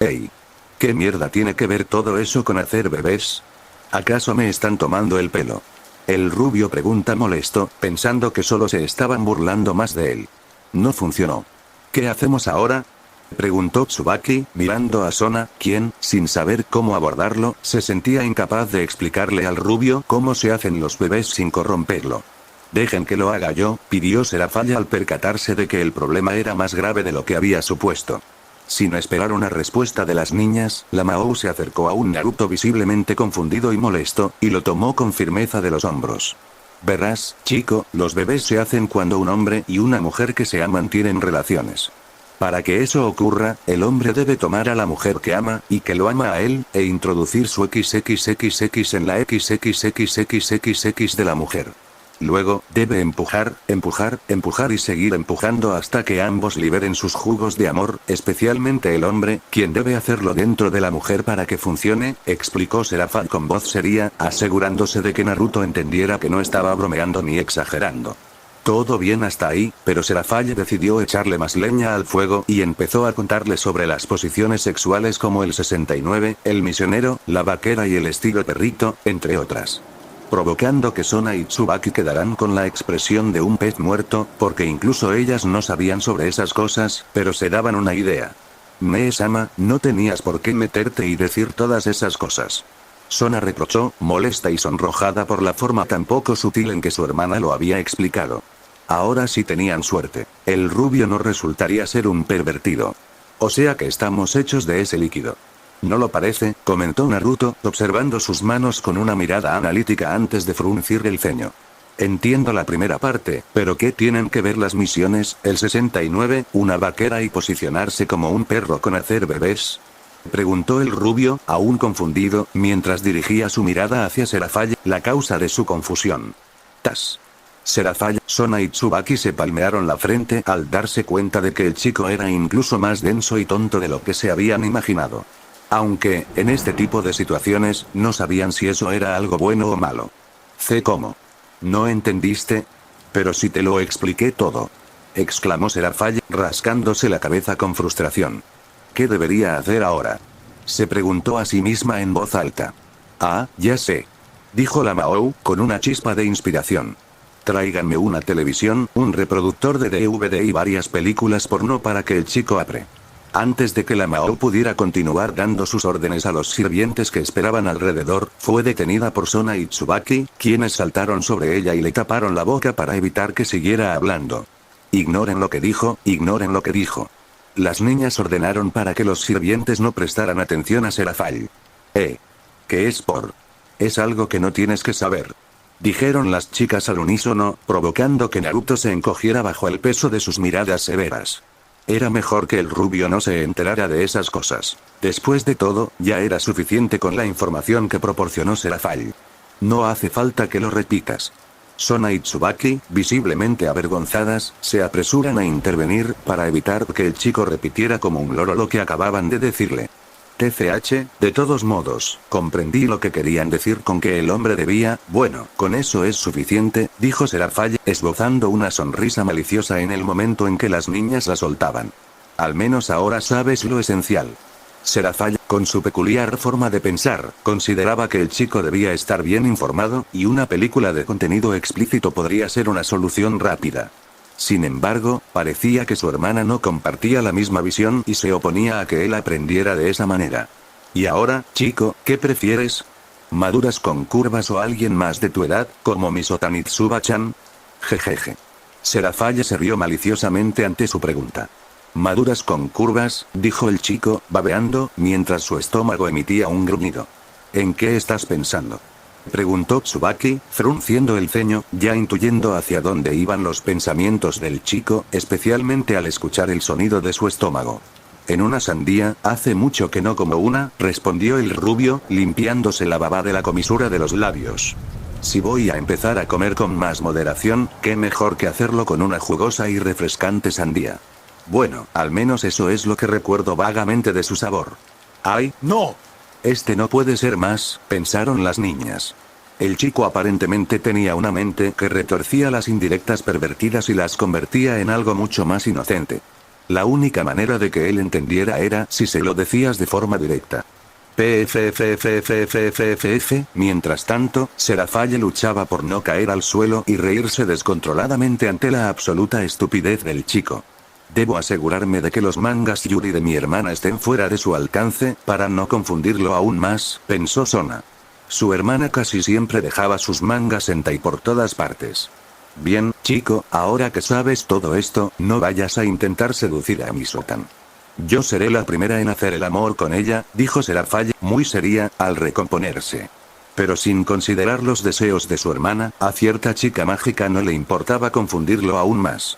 ¿Qué mierda tiene que ver todo eso con hacer bebés? ¿Acaso me están tomando el pelo? El rubio pregunta molesto, pensando que solo se estaban burlando más de él. No funcionó. ¿Qué hacemos ahora? Preguntó Tsubaki, mirando a Sona, quien, sin saber cómo abordarlo, se sentía incapaz de explicarle al rubio cómo se hacen los bebés sin corromperlo. Dejen que lo haga yo, pidió Serafalla al percatarse de que el problema era más grave de lo que había supuesto. Sin esperar una respuesta de las niñas, la Mahou se acercó a un Naruto visiblemente confundido y molesto, y lo tomó con firmeza de los hombros. Verás, chico, los bebés se hacen cuando un hombre y una mujer que se aman tienen relaciones. Para que eso ocurra, el hombre debe tomar a la mujer que ama, y que lo ama a él, e introducir su XXXX en la XXXXX de la mujer. Luego, debe empujar y seguir empujando hasta que ambos liberen sus jugos de amor, especialmente el hombre, quien debe hacerlo dentro de la mujer para que funcione, explicó Serafall con voz seria, asegurándose de que Naruto entendiera que no estaba bromeando ni exagerando. Todo bien hasta ahí, pero Seraphale decidió echarle más leña al fuego y empezó a contarle sobre las posiciones sexuales como el 69, el misionero, la vaquera y el estilo perrito, entre otras. Provocando que Sona y Tsubaki quedaran con la expresión de un pez muerto, porque incluso ellas no sabían sobre esas cosas, pero se daban una idea. Mee-sama, no tenías por qué meterte y decir todas esas cosas. Sona reprochó, molesta y sonrojada por la forma tan poco sutil en que su hermana lo había explicado. Ahora sí tenían suerte. El rubio no resultaría ser un pervertido. O sea que estamos hechos de ese líquido. ¿No lo parece?, comentó Naruto, observando sus manos con una mirada analítica antes de fruncir el ceño. Entiendo la primera parte, pero ¿qué tienen que ver las misiones, el 69, una vaquera y posicionarse como un perro con hacer bebés? Preguntó el rubio, aún confundido, mientras dirigía su mirada hacia Seraphale, la causa de su confusión. Tas. Seraphale, Sona y Tsubaki se palmearon la frente al darse cuenta de que el chico era incluso más denso y tonto de lo que se habían imaginado. Aunque, en este tipo de situaciones, no sabían si eso era algo bueno o malo. ¿Cómo? ¿No entendiste? Pero si te lo expliqué todo. Exclamó Seraphale, rascándose la cabeza con frustración. ¿Qué debería hacer ahora? Se preguntó a sí misma en voz alta. Ah, ya sé. Dijo la Mahou, con una chispa de inspiración. Tráiganme una televisión, un reproductor de DVD y varias películas porno para que el chico apre. Antes de que la Mahou pudiera continuar dando sus órdenes a los sirvientes que esperaban alrededor, fue detenida por Sona y Tsubaki, quienes saltaron sobre ella y le taparon la boca para evitar que siguiera hablando. Ignoren lo que dijo, ignoren lo que dijo. Las niñas ordenaron para que los sirvientes no prestaran atención a Seraphale. ¿Qué es por? Es algo que no tienes que saber. Dijeron las chicas al unísono, provocando que Naruto se encogiera bajo el peso de sus miradas severas. Era mejor que el rubio no se enterara de esas cosas. Después de todo, ya era suficiente con la información que proporcionó Seraphale. No hace falta que lo repitas. Sona y Tsubaki, visiblemente avergonzadas, se apresuran a intervenir para evitar que el chico repitiera como un loro lo que acababan de decirle. De todos modos, comprendí lo que querían decir con que el hombre debía, bueno, con eso es suficiente, dijo Seraphale, esbozando una sonrisa maliciosa en el momento en que las niñas la soltaban. Al menos ahora sabes lo esencial. Seraphale, con su peculiar forma de pensar, consideraba que el chico debía estar bien informado, y una película de contenido explícito podría ser una solución rápida. Sin embargo, parecía que su hermana no compartía la misma visión y se oponía a que él aprendiera de esa manera. ¿Y ahora, chico, qué prefieres? ¿Maduras con curvas o alguien más de tu edad, como Miso Tanitsuba-chan? Jejeje. Seraphale se rió maliciosamente ante su pregunta. ¿Maduras con curvas?, dijo el chico, babeando, mientras su estómago emitía un gruñido. ¿En qué estás pensando?, preguntó Tsubaki, frunciendo el ceño, ya intuyendo hacia dónde iban los pensamientos del chico, especialmente al escuchar el sonido de su estómago. En una sandía, hace mucho que no como una, respondió el rubio, limpiándose la baba de la comisura de los labios. Si voy a empezar a comer con más moderación, qué mejor que hacerlo con una jugosa y refrescante sandía. Bueno, al menos eso es lo que recuerdo vagamente de su sabor. ¡Ay, no! Este no puede ser más, pensaron las niñas. El chico aparentemente tenía una mente que retorcía las indirectas pervertidas y las convertía en algo mucho más inocente. La única manera de que él entendiera era si se lo decías de forma directa. Mientras tanto, Seraphale luchaba por no caer al suelo y reírse descontroladamente ante la absoluta estupidez del chico. Debo asegurarme de que los mangas Yuri de mi hermana estén fuera de su alcance, para no confundirlo aún más, pensó Sona. Su hermana casi siempre dejaba sus mangas Sentai por todas partes. Bien, chico, ahora que sabes todo esto, no vayas a intentar seducir a Miso-tan. Yo seré la primera en hacer el amor con ella, dijo Seraphale, muy seria, al recomponerse. Pero sin considerar los deseos de su hermana, a cierta chica mágica no le importaba confundirlo aún más.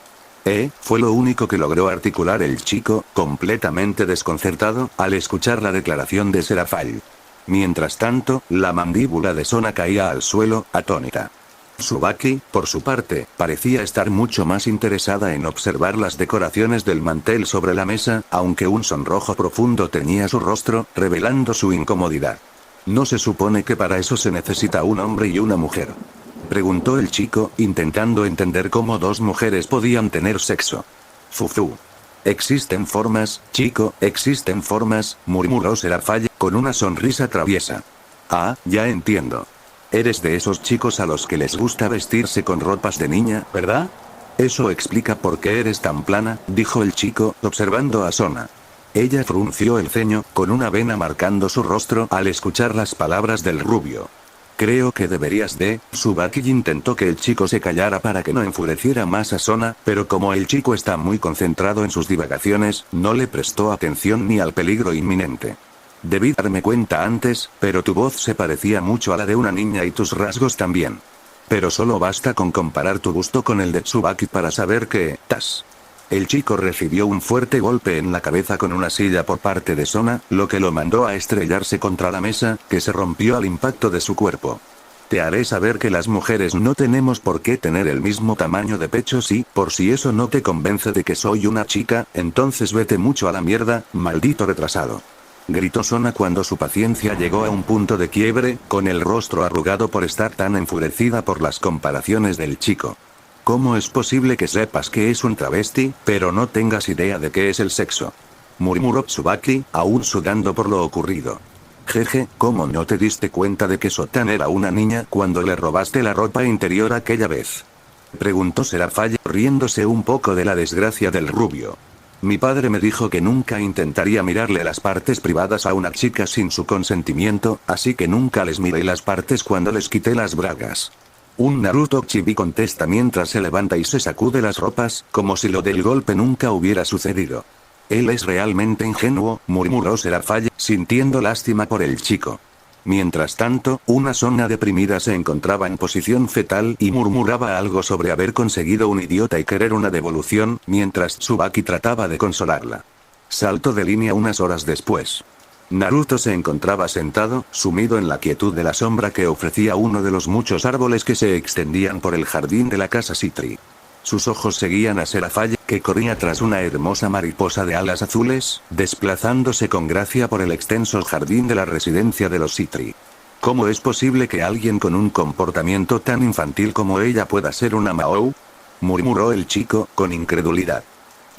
Fue lo único que logró articular el chico, completamente desconcertado, al escuchar la declaración de Seraphale. Mientras tanto, la mandíbula de Sona caía al suelo, atónita. Tsubaki, por su parte, parecía estar mucho más interesada en observar las decoraciones del mantel sobre la mesa, aunque un sonrojo profundo teñía su rostro, revelando su incomodidad. No se supone que para eso se necesita un hombre y una mujer. Preguntó el chico, intentando entender cómo dos mujeres podían tener sexo. Fufu. Existen formas, chico, existen formas, murmuró Serafall, con una sonrisa traviesa. Ah, ya entiendo. Eres de esos chicos a los que les gusta vestirse con ropas de niña, ¿verdad? Eso explica por qué eres tan plana, dijo el chico, observando a Sona. Ella frunció el ceño, con una vena marcando su rostro al escuchar las palabras del rubio. Creo que deberías de. Tsubaki intentó que el chico se callara para que no enfureciera más a Sona, pero como el chico está muy concentrado en sus divagaciones, no le prestó atención ni al peligro inminente. Debí darme cuenta antes, pero tu voz se parecía mucho a la de una niña y tus rasgos también. Pero solo basta con comparar tu gusto con el de Tsubaki para saber que, tas. El chico recibió un fuerte golpe en la cabeza con una silla por parte de Sona, lo que lo mandó a estrellarse contra la mesa, que se rompió al impacto de su cuerpo. Te haré saber que las mujeres no tenemos por qué tener el mismo tamaño de pechos y, por si eso no te convence de que soy una chica, entonces vete mucho a la mierda, maldito retrasado. Gritó Sona cuando su paciencia llegó a un punto de quiebre, con el rostro arrugado por estar tan enfurecida por las comparaciones del chico. ¿Cómo es posible que sepas que es un travesti, pero no tengas idea de qué es el sexo? Murmuró Tsubaki, aún sudando por lo ocurrido. Jeje, ¿cómo no te diste cuenta de que Sotan era una niña cuando le robaste la ropa interior aquella vez? Preguntó Serafall, riéndose un poco de la desgracia del rubio. Mi padre me dijo que nunca intentaría mirarle las partes privadas a una chica sin su consentimiento, así que nunca les miré las partes cuando les quité las bragas. Un Naruto chibi contesta mientras se levanta y se sacude las ropas, como si lo del golpe nunca hubiera sucedido. Él es realmente ingenuo, murmuró Serafall, sintiendo lástima por el chico. Mientras tanto, una Sona deprimida se encontraba en posición fetal y murmuraba algo sobre haber conseguido un idiota y querer una devolución, mientras Tsubaki trataba de consolarla. Salto de línea unas horas después. Naruto se encontraba sentado, sumido en la quietud de la sombra que ofrecía uno de los muchos árboles que se extendían por el jardín de la casa Citri. Sus ojos seguían a Serafall, que corría tras una hermosa mariposa de alas azules, desplazándose con gracia por el extenso jardín de la residencia de los Citri. ¿Cómo es posible que alguien con un comportamiento tan infantil como ella pueda ser una Mahou? Murmuró el chico, con incredulidad.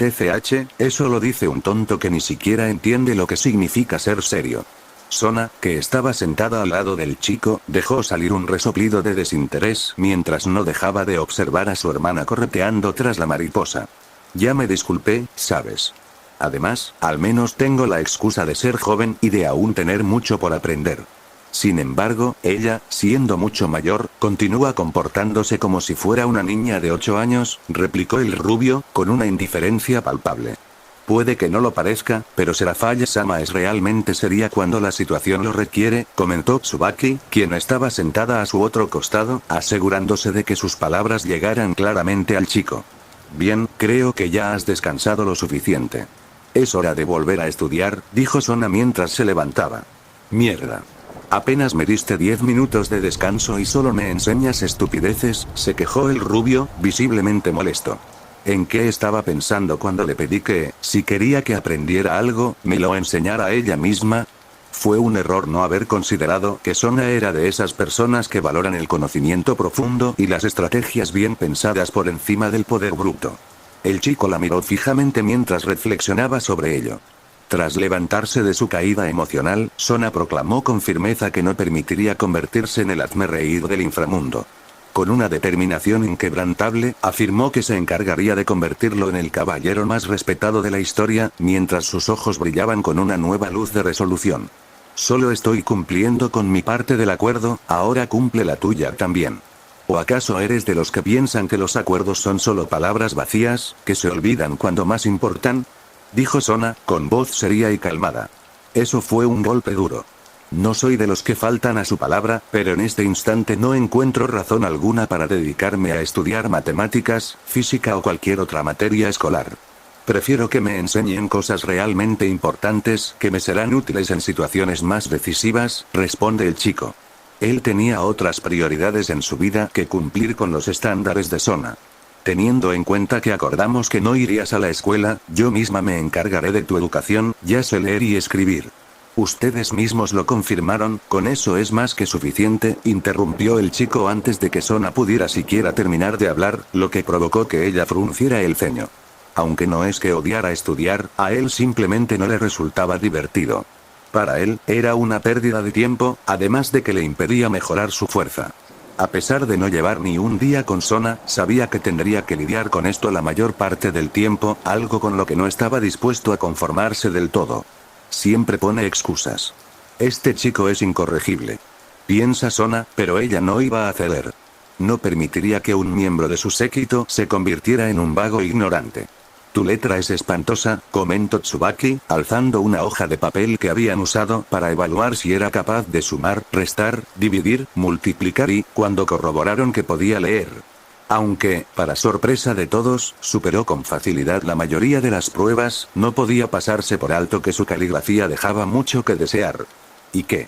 TCH, eso lo dice un tonto que ni siquiera entiende lo que significa ser serio. Sona, que estaba sentada al lado del chico, dejó salir un resoplido de desinterés mientras no dejaba de observar a su hermana correteando tras la mariposa. Ya me disculpé, ¿sabes? Además, al menos tengo la excusa de ser joven y de aún tener mucho por aprender. Sin embargo, ella, siendo mucho mayor, continúa comportándose como si fuera una niña de 8 años, replicó el rubio, con una indiferencia palpable. Puede que no lo parezca, pero Serafall-sama es realmente seria cuando la situación lo requiere, comentó Tsubaki, quien estaba sentada a su otro costado, asegurándose de que sus palabras llegaran claramente al chico. Bien, creo que ya has descansado lo suficiente. Es hora de volver a estudiar, dijo Sona mientras se levantaba. Mierda. Apenas me diste 10 minutos de descanso y solo me enseñas estupideces, se quejó el rubio, visiblemente molesto. ¿En qué estaba pensando cuando le pedí que, si quería que aprendiera algo, me lo enseñara ella misma? Fue un error no haber considerado que Sona era de esas personas que valoran el conocimiento profundo y las estrategias bien pensadas por encima del poder bruto. El chico la miró fijamente mientras reflexionaba sobre ello. Tras levantarse de su caída emocional, Sona proclamó con firmeza que no permitiría convertirse en el hazmerreír del inframundo. Con una determinación inquebrantable, afirmó que se encargaría de convertirlo en el caballero más respetado de la historia, mientras sus ojos brillaban con una nueva luz de resolución. Solo estoy cumpliendo con mi parte del acuerdo, ahora cumple la tuya también. ¿O acaso eres de los que piensan que los acuerdos son solo palabras vacías, que se olvidan cuando más importan? Dijo Sona, con voz seria y calmada. Eso fue un golpe duro. No soy de los que faltan a su palabra, pero en este instante no encuentro razón alguna para dedicarme a estudiar matemáticas, física o cualquier otra materia escolar. Prefiero que me enseñen cosas realmente importantes, que me serán útiles en situaciones más decisivas, responde el chico. Él tenía otras prioridades en su vida que cumplir con los estándares de Sona. Teniendo en cuenta que acordamos que no irías a la escuela, yo misma me encargaré de tu educación, ya sé leer y escribir. Ustedes mismos lo confirmaron, con eso es más que suficiente, interrumpió el chico antes de que Sona pudiera siquiera terminar de hablar, lo que provocó que ella frunciera el ceño. Aunque no es que odiara estudiar, a él simplemente no le resultaba divertido. Para él, era una pérdida de tiempo, además de que le impedía mejorar su fuerza. A pesar de no llevar ni un día con Sona, sabía que tendría que lidiar con esto la mayor parte del tiempo, algo con lo que no estaba dispuesto a conformarse del todo. Siempre pone excusas. Este chico es incorregible. Piensa Sona, pero ella no iba a ceder. No permitiría que un miembro de su séquito se convirtiera en un vago ignorante. Tu letra es espantosa, comentó Tsubaki, alzando una hoja de papel que habían usado para evaluar si era capaz de sumar, restar, dividir, multiplicar y, cuando corroboraron que podía leer. Aunque, para sorpresa de todos, superó con facilidad la mayoría de las pruebas, no podía pasarse por alto que su caligrafía dejaba mucho que desear. ¿Y qué?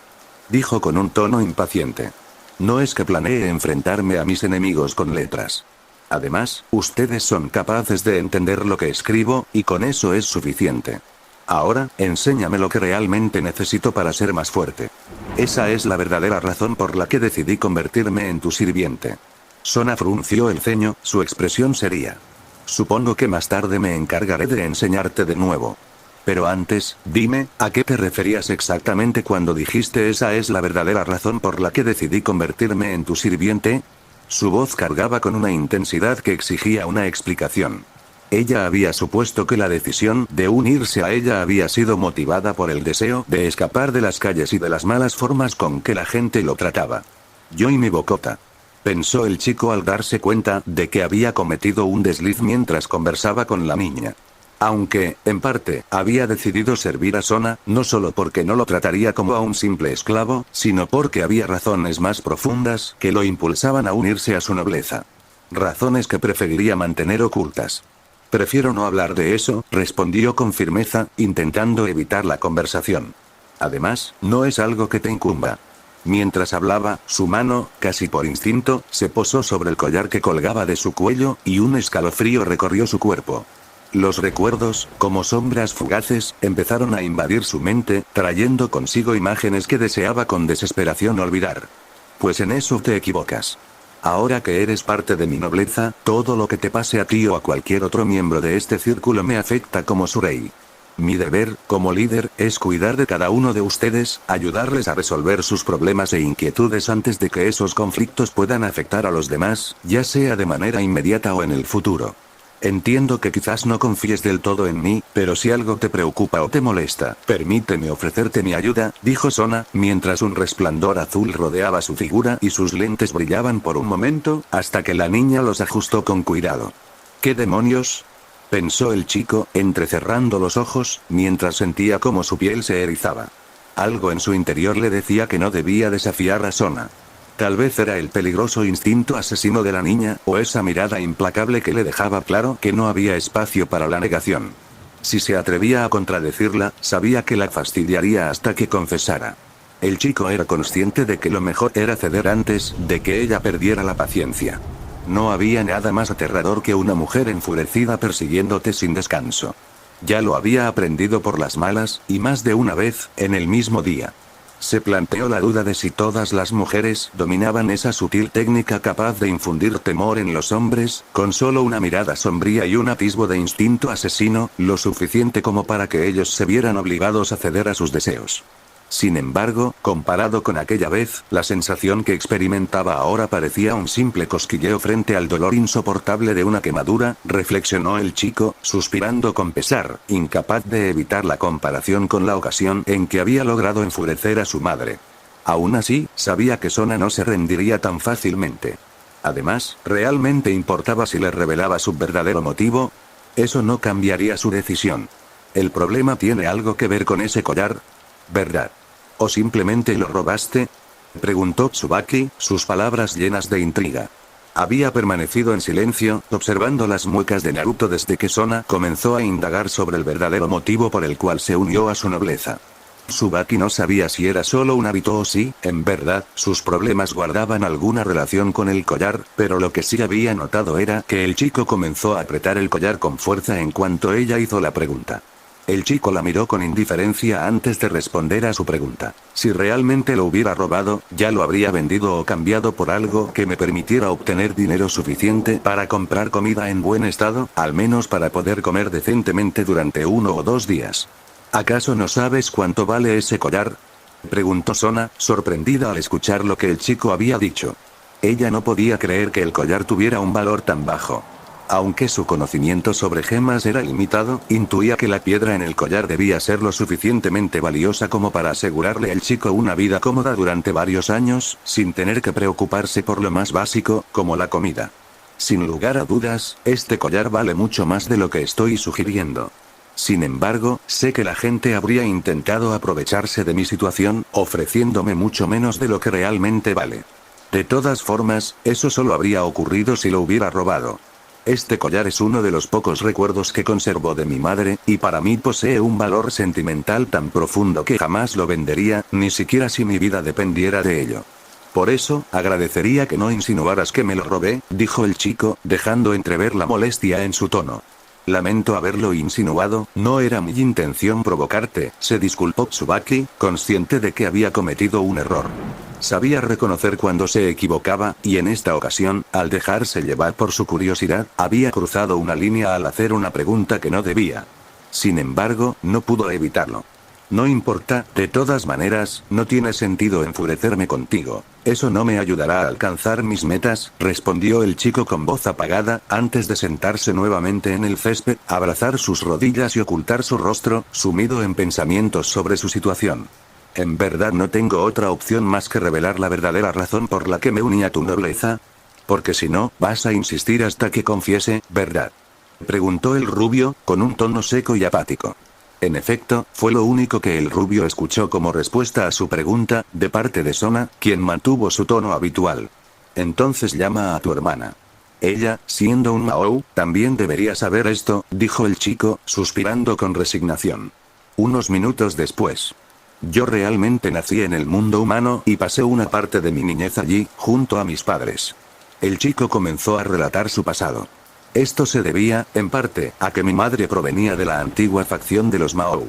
Dijo con un tono impaciente. No es que planee enfrentarme a mis enemigos con letras. Además, ustedes son capaces de entender lo que escribo, y con eso es suficiente. Ahora, enséñame lo que realmente necesito para ser más fuerte. Esa es la verdadera razón por la que decidí convertirme en tu sirviente. Sona frunció el ceño, su expresión sería. Supongo que más tarde me encargaré de enseñarte de nuevo. Pero antes, dime, ¿a qué te referías exactamente cuando dijiste esa es la verdadera razón por la que decidí convertirme en tu sirviente? Su voz cargaba con una intensidad que exigía una explicación. Ella había supuesto que la decisión de unirse a ella había sido motivada por el deseo de escapar de las calles y de las malas formas con que la gente lo trataba. Yo y mi bocota. Pensó el chico al darse cuenta de que había cometido un desliz mientras conversaba con la niña. Aunque, en parte, había decidido servir a Sona, no solo porque no lo trataría como a un simple esclavo, sino porque había razones más profundas que lo impulsaban a unirse a su nobleza. Razones que preferiría mantener ocultas. Prefiero no hablar de eso, respondió con firmeza, intentando evitar la conversación. Además, no es algo que te incumba. Mientras hablaba, su mano, casi por instinto, se posó sobre el collar que colgaba de su cuello, y un escalofrío recorrió su cuerpo. Los recuerdos, como sombras fugaces, empezaron a invadir su mente, trayendo consigo imágenes que deseaba con desesperación olvidar. Pues en eso te equivocas. Ahora que eres parte de mi nobleza, todo lo que te pase a ti o a cualquier otro miembro de este círculo me afecta como su rey. Mi deber, como líder, es cuidar de cada uno de ustedes, ayudarles a resolver sus problemas e inquietudes antes de que esos conflictos puedan afectar a los demás, ya sea de manera inmediata o en el futuro. Entiendo que quizás no confíes del todo en mí, pero si algo te preocupa o te molesta, permíteme ofrecerte mi ayuda, dijo Sona, mientras un resplandor azul rodeaba su figura y sus lentes brillaban por un momento, hasta que la niña los ajustó con cuidado. ¿Qué demonios? Pensó el chico, entrecerrando los ojos, mientras sentía cómo su piel se erizaba. Algo en su interior le decía que no debía desafiar a Sona. Tal vez era el peligroso instinto asesino de la niña, o esa mirada implacable que le dejaba claro que no había espacio para la negación. Si se atrevía a contradecirla, sabía que la fastidiaría hasta que confesara. El chico era consciente de que lo mejor era ceder antes de que ella perdiera la paciencia. No había nada más aterrador que una mujer enfurecida persiguiéndote sin descanso. Ya lo había aprendido por las malas, y más de una vez, en el mismo día. Se planteó la duda de si todas las mujeres dominaban esa sutil técnica capaz de infundir temor en los hombres, con solo una mirada sombría y un atisbo de instinto asesino, lo suficiente como para que ellos se vieran obligados a ceder a sus deseos. Sin embargo, comparado con aquella vez, la sensación que experimentaba ahora parecía un simple cosquilleo frente al dolor insoportable de una quemadura, reflexionó el chico, suspirando con pesar, incapaz de evitar la comparación con la ocasión en que había logrado enfurecer a su madre. Aún así, sabía que Sona no se rendiría tan fácilmente. Además, ¿realmente importaba si le revelaba su verdadero motivo? Eso no cambiaría su decisión. ¿El problema tiene algo que ver con ese collar? ¿Verdad? ¿O simplemente lo robaste? Preguntó Tsubaki, sus palabras llenas de intriga. Había permanecido en silencio, observando las muecas de Naruto desde que Sona comenzó a indagar sobre el verdadero motivo por el cual se unió a su nobleza. Tsubaki no sabía si era solo un hábito o si, en verdad, sus problemas guardaban alguna relación con el collar, pero lo que sí había notado era que el chico comenzó a apretar el collar con fuerza en cuanto ella hizo la pregunta. El chico la miró con indiferencia antes de responder a su pregunta. Si realmente lo hubiera robado, ya lo habría vendido o cambiado por algo que me permitiera obtener dinero suficiente para comprar comida en buen estado, al menos para poder comer decentemente durante 1 o 2 días. ¿Acaso no sabes cuánto vale ese collar? Preguntó Sona, sorprendida al escuchar lo que el chico había dicho. Ella no podía creer que el collar tuviera un valor tan bajo. Aunque su conocimiento sobre gemas era limitado, intuía que la piedra en el collar debía ser lo suficientemente valiosa como para asegurarle al chico una vida cómoda durante varios años, sin tener que preocuparse por lo más básico, como la comida. Sin lugar a dudas, este collar vale mucho más de lo que estoy sugiriendo. Sin embargo, sé que la gente habría intentado aprovecharse de mi situación, ofreciéndome mucho menos de lo que realmente vale. De todas formas, eso solo habría ocurrido si lo hubiera robado. Este collar es uno de los pocos recuerdos que conservo de mi madre, y para mí posee un valor sentimental tan profundo que jamás lo vendería, ni siquiera si mi vida dependiera de ello. Por eso, agradecería que no insinuaras que me lo robé, dijo el chico, dejando entrever la molestia en su tono. Lamento haberlo insinuado, no era mi intención provocarte, se disculpó Tsubaki, consciente de que había cometido un error. Sabía reconocer cuando se equivocaba, y en esta ocasión, al dejarse llevar por su curiosidad, había cruzado una línea al hacer una pregunta que no debía. Sin embargo, no pudo evitarlo. No importa, de todas maneras, no tiene sentido enfurecerme contigo. Eso no me ayudará a alcanzar mis metas, respondió el chico con voz apagada, antes de sentarse nuevamente en el césped, abrazar sus rodillas y ocultar su rostro, sumido en pensamientos sobre su situación. ¿En verdad no tengo otra opción más que revelar la verdadera razón por la que me uní a tu nobleza? Porque si no, vas a insistir hasta que confiese, ¿verdad? Preguntó el rubio, con un tono seco y apático. En efecto, fue lo único que el rubio escuchó como respuesta a su pregunta, de parte de Sona, quien mantuvo su tono habitual. Entonces llama a tu hermana. Ella, siendo un Mahou, también debería saber esto, dijo el chico, suspirando con resignación. Unos minutos después. Yo realmente nací en el mundo humano y pasé una parte de mi niñez allí, junto a mis padres. El chico comenzó a relatar su pasado. Esto se debía, en parte, a que mi madre provenía de la antigua facción de los Mahou.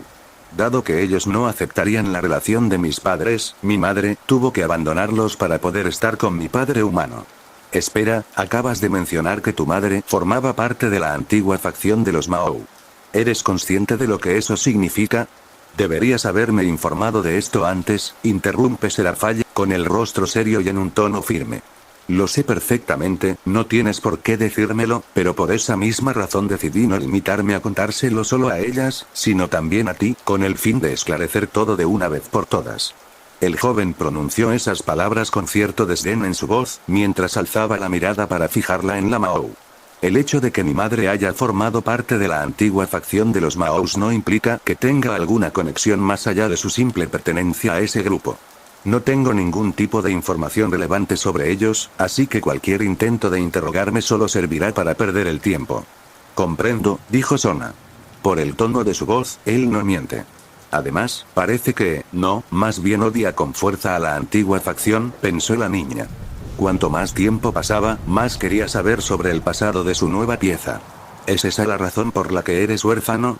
Dado que ellos no aceptarían la relación de mis padres, mi madre tuvo que abandonarlos para poder estar con mi padre humano. Espera, acabas de mencionar que tu madre formaba parte de la antigua facción de los Mahou. ¿Eres consciente de lo que eso significa? Deberías haberme informado de esto antes, interrumpe Serafall, con el rostro serio y en un tono firme. Lo sé perfectamente, no tienes por qué decírmelo, pero por esa misma razón decidí no limitarme a contárselo solo a ellas, sino también a ti, con el fin de esclarecer todo de una vez por todas. El joven pronunció esas palabras con cierto desdén en su voz, mientras alzaba la mirada para fijarla en la Mahou. El hecho de que mi madre haya formado parte de la antigua facción de los Mahous no implica que tenga alguna conexión más allá de su simple pertenencia a ese grupo. No tengo ningún tipo de información relevante sobre ellos, así que cualquier intento de interrogarme solo servirá para perder el tiempo. Comprendo, dijo Sona. Por el tono de su voz, él no miente. Además, parece que, no, más bien odia con fuerza a la antigua facción, pensó la niña. Cuanto más tiempo pasaba, más quería saber sobre el pasado de su nueva pieza. ¿Es esa la razón por la que eres huérfano?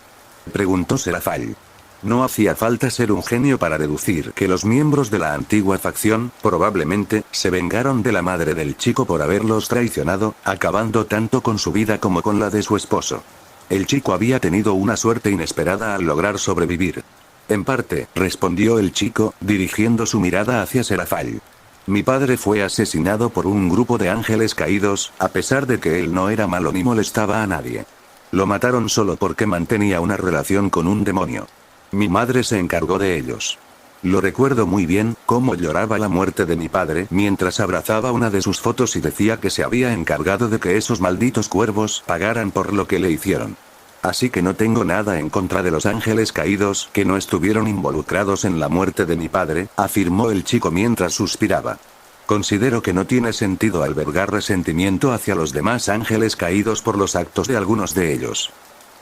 Preguntó Serafall. No hacía falta ser un genio para deducir que los miembros de la antigua facción, probablemente, se vengaron de la madre del chico por haberlos traicionado, acabando tanto con su vida como con la de su esposo. El chico había tenido una suerte inesperada al lograr sobrevivir. En parte, respondió el chico, dirigiendo su mirada hacia Serafall. Mi padre fue asesinado por un grupo de ángeles caídos, a pesar de que él no era malo ni molestaba a nadie. Lo mataron solo porque mantenía una relación con un demonio. Mi madre se encargó de ellos. Lo recuerdo muy bien, cómo lloraba la muerte de mi padre mientras abrazaba una de sus fotos y decía que se había encargado de que esos malditos cuervos pagaran por lo que le hicieron. Así que no tengo nada en contra de los ángeles caídos que no estuvieron involucrados en la muerte de mi padre, afirmó el chico mientras suspiraba. Considero que no tiene sentido albergar resentimiento hacia los demás ángeles caídos por los actos de algunos de ellos.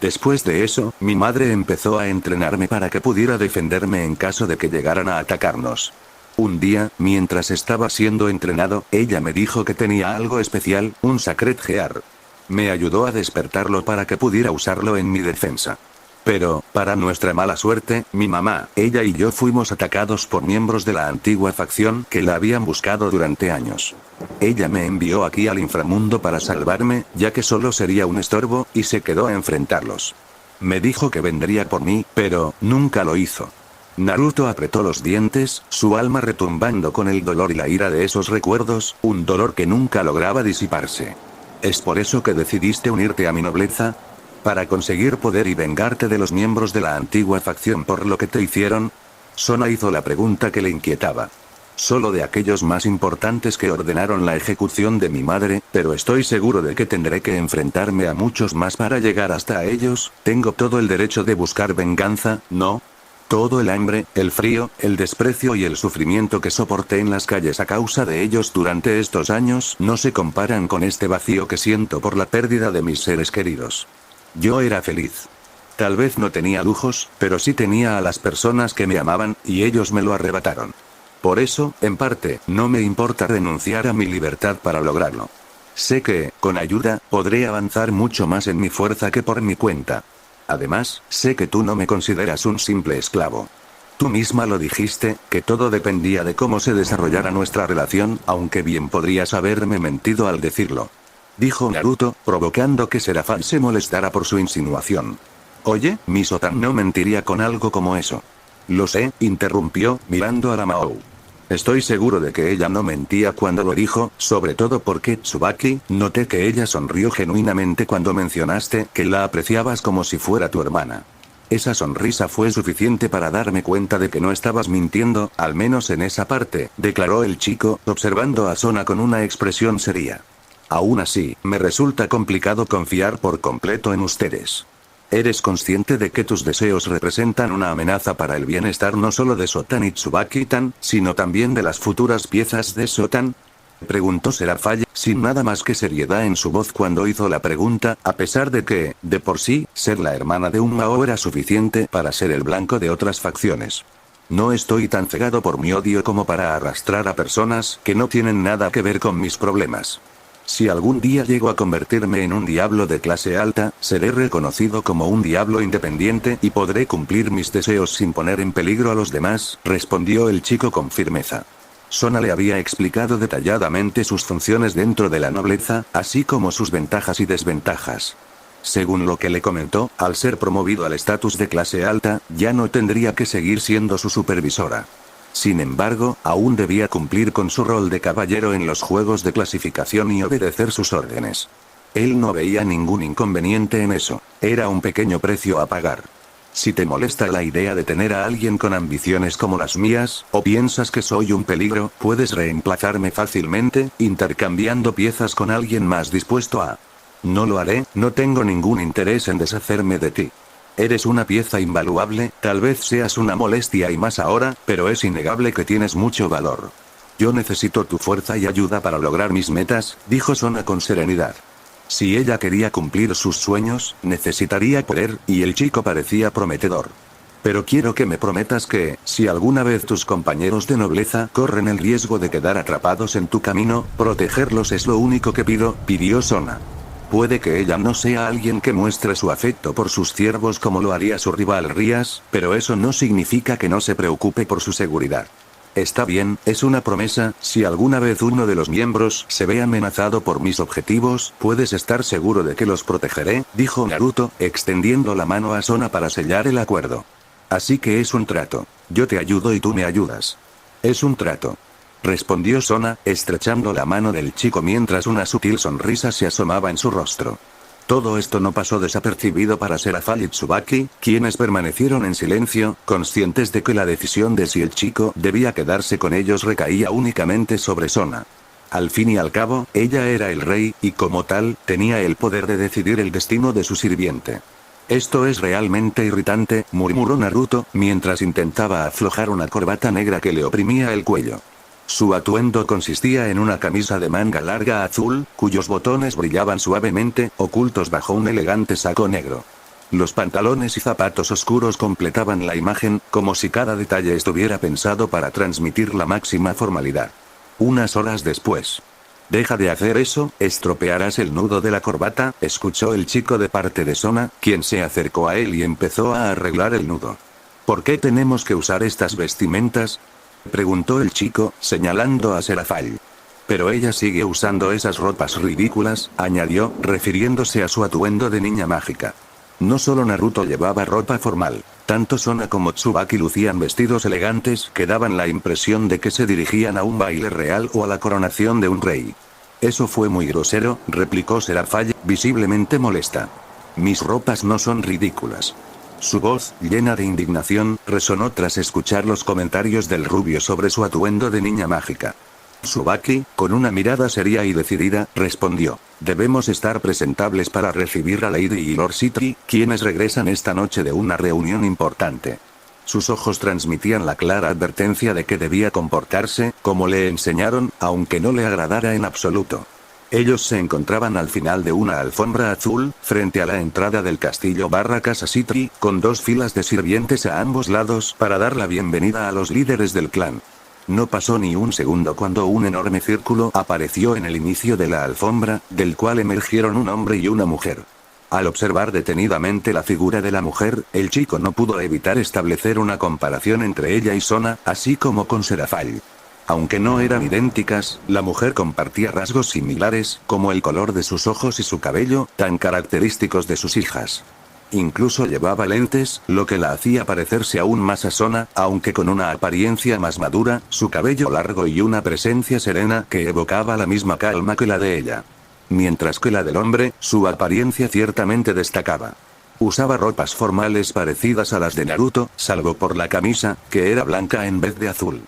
Después de eso, mi madre empezó a entrenarme para que pudiera defenderme en caso de que llegaran a atacarnos. Un día, mientras estaba siendo entrenado, ella me dijo que tenía algo especial, un Sacred Gear. Me ayudó a despertarlo para que pudiera usarlo en mi defensa. Pero, para nuestra mala suerte, mi mamá, ella y yo fuimos atacados por miembros de la antigua facción que la habían buscado durante años. Ella me envió aquí al inframundo para salvarme, ya que solo sería un estorbo, y se quedó a enfrentarlos. Me dijo que vendría por mí, pero nunca lo hizo. Naruto apretó los dientes, su alma retumbando con el dolor y la ira de esos recuerdos, un dolor que nunca lograba disiparse. ¿Es por eso que decidiste unirte a mi nobleza? ¿Para conseguir poder y vengarte de los miembros de la antigua facción por lo que te hicieron? Sona hizo la pregunta que le inquietaba. Solo de aquellos más importantes que ordenaron la ejecución de mi madre, pero estoy seguro de que tendré que enfrentarme a muchos más para llegar hasta ellos. Tengo todo el derecho de buscar venganza, ¿no? Todo el hambre, el frío, el desprecio y el sufrimiento que soporté en las calles a causa de ellos durante estos años no se comparan con este vacío que siento por la pérdida de mis seres queridos. Yo era feliz. Tal vez no tenía lujos, pero sí tenía a las personas que me amaban, y ellos me lo arrebataron. Por eso, en parte, no me importa renunciar a mi libertad para lograrlo. Sé que, con ayuda, podré avanzar mucho más en mi fuerza que por mi cuenta. Además, sé que tú no me consideras un simple esclavo. Tú misma lo dijiste, que todo dependía de cómo se desarrollara nuestra relación, aunque bien podrías haberme mentido al decirlo. Dijo Naruto, provocando que Serafal se molestara por su insinuación. Oye, mi Sotan no mentiría con algo como eso. Lo sé, interrumpió, mirando a la Mao. Estoy seguro de que ella no mentía cuando lo dijo, sobre todo porque, Tsubaki, noté que ella sonrió genuinamente cuando mencionaste que la apreciabas como si fuera tu hermana. Esa sonrisa fue suficiente para darme cuenta de que no estabas mintiendo, al menos en esa parte, declaró el chico, observando a Sona con una expresión seria. Aún así, me resulta complicado confiar por completo en ustedes. ¿Eres consciente de que tus deseos representan una amenaza para el bienestar no solo de Sotan y Tsubaki-tan, sino también de las futuras piezas de Sotan? Preguntó Serafall, sin nada más que seriedad en su voz cuando hizo la pregunta, a pesar de que, de por sí, ser la hermana de un Mao era suficiente para ser el blanco de otras facciones. No estoy tan cegado por mi odio como para arrastrar a personas que no tienen nada que ver con mis problemas. Si algún día llego a convertirme en un diablo de clase alta, seré reconocido como un diablo independiente y podré cumplir mis deseos sin poner en peligro a los demás, respondió el chico con firmeza. Sona le había explicado detalladamente sus funciones dentro de la nobleza, así como sus ventajas y desventajas. Según lo que le comentó, al ser promovido al estatus de clase alta, ya no tendría que seguir siendo su supervisora. Sin embargo, aún debía cumplir con su rol de caballero en los juegos de clasificación y obedecer sus órdenes. Él no veía ningún inconveniente en eso, era un pequeño precio a pagar. Si te molesta la idea de tener a alguien con ambiciones como las mías, o piensas que soy un peligro, puedes reemplazarme fácilmente, intercambiando piezas con alguien más dispuesto a... No lo haré, no tengo ningún interés en deshacerme de ti. Eres una pieza invaluable, tal vez seas una molestia y más ahora, pero es innegable que tienes mucho valor. Yo necesito tu fuerza y ayuda para lograr mis metas, dijo Sona con serenidad. Si ella quería cumplir sus sueños, necesitaría poder, y el chico parecía prometedor. Pero quiero que me prometas que, si alguna vez tus compañeros de nobleza corren el riesgo de quedar atrapados en tu camino, protegerlos es lo único que pido, pidió Sona. Puede que ella no sea alguien que muestre su afecto por sus siervos como lo haría su rival Rias, pero eso no significa que no se preocupe por su seguridad. Está bien, es una promesa, si alguna vez uno de los miembros se ve amenazado por mis objetivos, puedes estar seguro de que los protegeré, dijo Naruto, extendiendo la mano a Sona para sellar el acuerdo. Así que es un trato. Yo te ayudo y tú me ayudas. Es un trato. Respondió Sona, estrechando la mano del chico mientras una sutil sonrisa se asomaba en su rostro. Todo esto no pasó desapercibido para Serafall y Tsubaki, quienes permanecieron en silencio, conscientes de que la decisión de si el chico debía quedarse con ellos recaía únicamente sobre Sona. Al fin y al cabo, ella era el rey, y como tal, tenía el poder de decidir el destino de su sirviente. Esto es realmente irritante, murmuró Naruto, mientras intentaba aflojar una corbata negra que le oprimía el cuello. Su atuendo consistía en una camisa de manga larga azul, cuyos botones brillaban suavemente, ocultos bajo un elegante saco negro. Los pantalones y zapatos oscuros completaban la imagen, como si cada detalle estuviera pensado para transmitir la máxima formalidad. Unas horas después. Deja de hacer eso, estropearás el nudo de la corbata, escuchó el chico de parte de Sona, quien se acercó a él y empezó a arreglar el nudo. ¿Por qué tenemos que usar estas vestimentas? Preguntó el chico, señalando a Serafall. Pero ella sigue usando esas ropas ridículas, añadió, refiriéndose a su atuendo de niña mágica. No solo Naruto llevaba ropa formal, tanto Sona como Tsubaki lucían vestidos elegantes que daban la impresión de que se dirigían a un baile real o a la coronación de un rey. Eso fue muy grosero, replicó Serafall, visiblemente molesta. Mis ropas no son ridículas. Su voz, llena de indignación, resonó tras escuchar los comentarios del rubio sobre su atuendo de niña mágica. Tsubaki, con una mirada seria y decidida, respondió: debemos estar presentables para recibir a Lady y Lord Sitri, quienes regresan esta noche de una reunión importante. Sus ojos transmitían la clara advertencia de que debía comportarse, como le enseñaron, aunque no le agradara en absoluto. Ellos se encontraban al final de una alfombra azul, frente a la entrada del castillo Casa Sitri, con 2 filas de sirvientes a ambos lados para dar la bienvenida a los líderes del clan. No pasó ni un segundo cuando un enorme círculo apareció en el inicio de la alfombra, del cual emergieron un hombre y una mujer. Al observar detenidamente la figura de la mujer, el chico no pudo evitar establecer una comparación entre ella y Sona, así como con Serafall. Aunque no eran idénticas, la mujer compartía rasgos similares, como el color de sus ojos y su cabello, tan característicos de sus hijas. Incluso llevaba lentes, lo que la hacía parecerse aún más a Sona, aunque con una apariencia más madura, su cabello largo y una presencia serena que evocaba la misma calma que la de ella. Mientras que la del hombre, su apariencia ciertamente destacaba. Usaba ropas formales parecidas a las de Naruto, salvo por la camisa, que era blanca en vez de azul.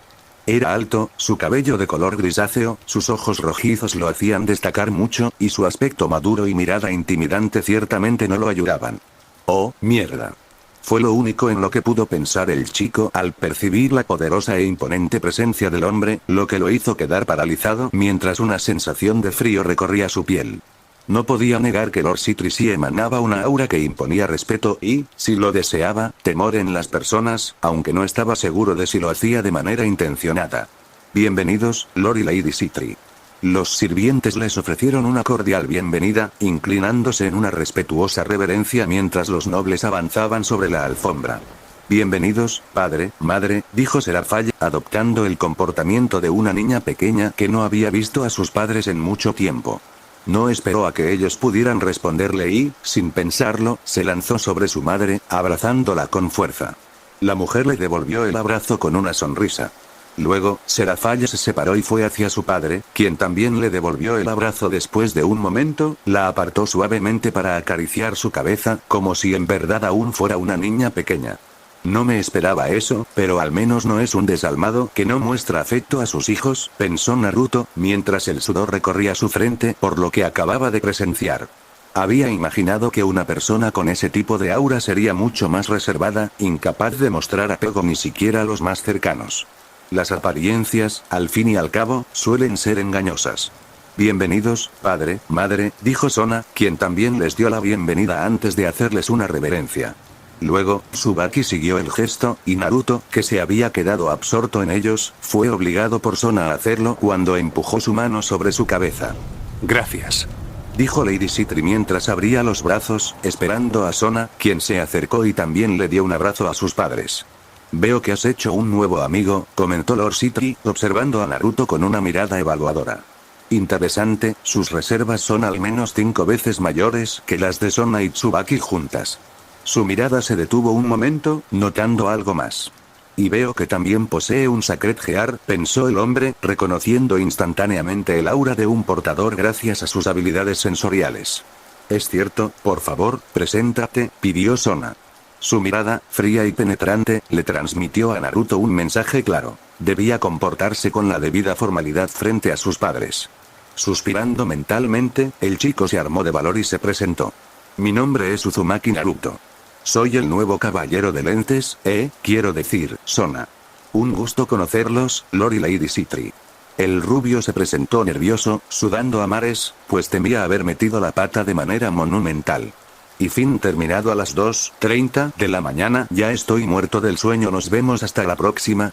Era alto, su cabello de color grisáceo, sus ojos rojizos lo hacían destacar mucho, y su aspecto maduro y mirada intimidante ciertamente no lo ayudaban. ¡Oh, mierda! Fue lo único en lo que pudo pensar el chico al percibir la poderosa e imponente presencia del hombre, lo que lo hizo quedar paralizado mientras una sensación de frío recorría su piel. No podía negar que Lord Sitri sí emanaba una aura que imponía respeto y, si lo deseaba, temor en las personas, aunque no estaba seguro de si lo hacía de manera intencionada. Bienvenidos, Lord y Lady Sitri. Los sirvientes les ofrecieron una cordial bienvenida, inclinándose en una respetuosa reverencia mientras los nobles avanzaban sobre la alfombra. Bienvenidos, padre, madre, dijo Serafall, adoptando el comportamiento de una niña pequeña que no había visto a sus padres en mucho tiempo. No esperó a que ellos pudieran responderle y, sin pensarlo, se lanzó sobre su madre, abrazándola con fuerza. La mujer le devolvió el abrazo con una sonrisa. Luego, Serafall se separó y fue hacia su padre, quien también le devolvió el abrazo. Después de un momento, la apartó suavemente para acariciar su cabeza, como si en verdad aún fuera una niña pequeña. No me esperaba eso, pero al menos no es un desalmado que no muestra afecto a sus hijos, pensó Naruto, mientras el sudor recorría su frente por lo que acababa de presenciar. Había imaginado que una persona con ese tipo de aura sería mucho más reservada, incapaz de mostrar apego ni siquiera a los más cercanos. Las apariencias, al fin y al cabo, suelen ser engañosas. Bienvenidos, padre, madre, dijo Sona, quien también les dio la bienvenida antes de hacerles una reverencia. Luego, Tsubaki siguió el gesto, y Naruto, que se había quedado absorto en ellos, fue obligado por Sona a hacerlo cuando empujó su mano sobre su cabeza. Gracias, dijo Lady Sitri mientras abría los brazos, esperando a Sona, quien se acercó y también le dio un abrazo a sus padres. Veo que has hecho un nuevo amigo, comentó Lord Sitri, observando a Naruto con una mirada evaluadora. Interesante, sus reservas son al menos 5 veces mayores que las de Sona y Tsubaki juntas. Su mirada se detuvo un momento, notando algo más. Y veo que también posee un Sacred Gear, pensó el hombre, reconociendo instantáneamente el aura de un portador gracias a sus habilidades sensoriales. Es cierto, por favor, preséntate, pidió Sona. Su mirada, fría y penetrante, le transmitió a Naruto un mensaje claro. Debía comportarse con la debida formalidad frente a sus padres. Suspirando mentalmente, el chico se armó de valor y se presentó. Mi nombre es Uzumaki Naruto. Soy el nuevo caballero de lentes, quiero decir, Sona. Un gusto conocerlos, Lord y Lady Sitri. El rubio se presentó nervioso, sudando a mares, pues temía haber metido la pata de manera monumental. Y fin terminado a las 2:30 de la mañana. Ya estoy muerto del sueño. Nos vemos hasta la próxima.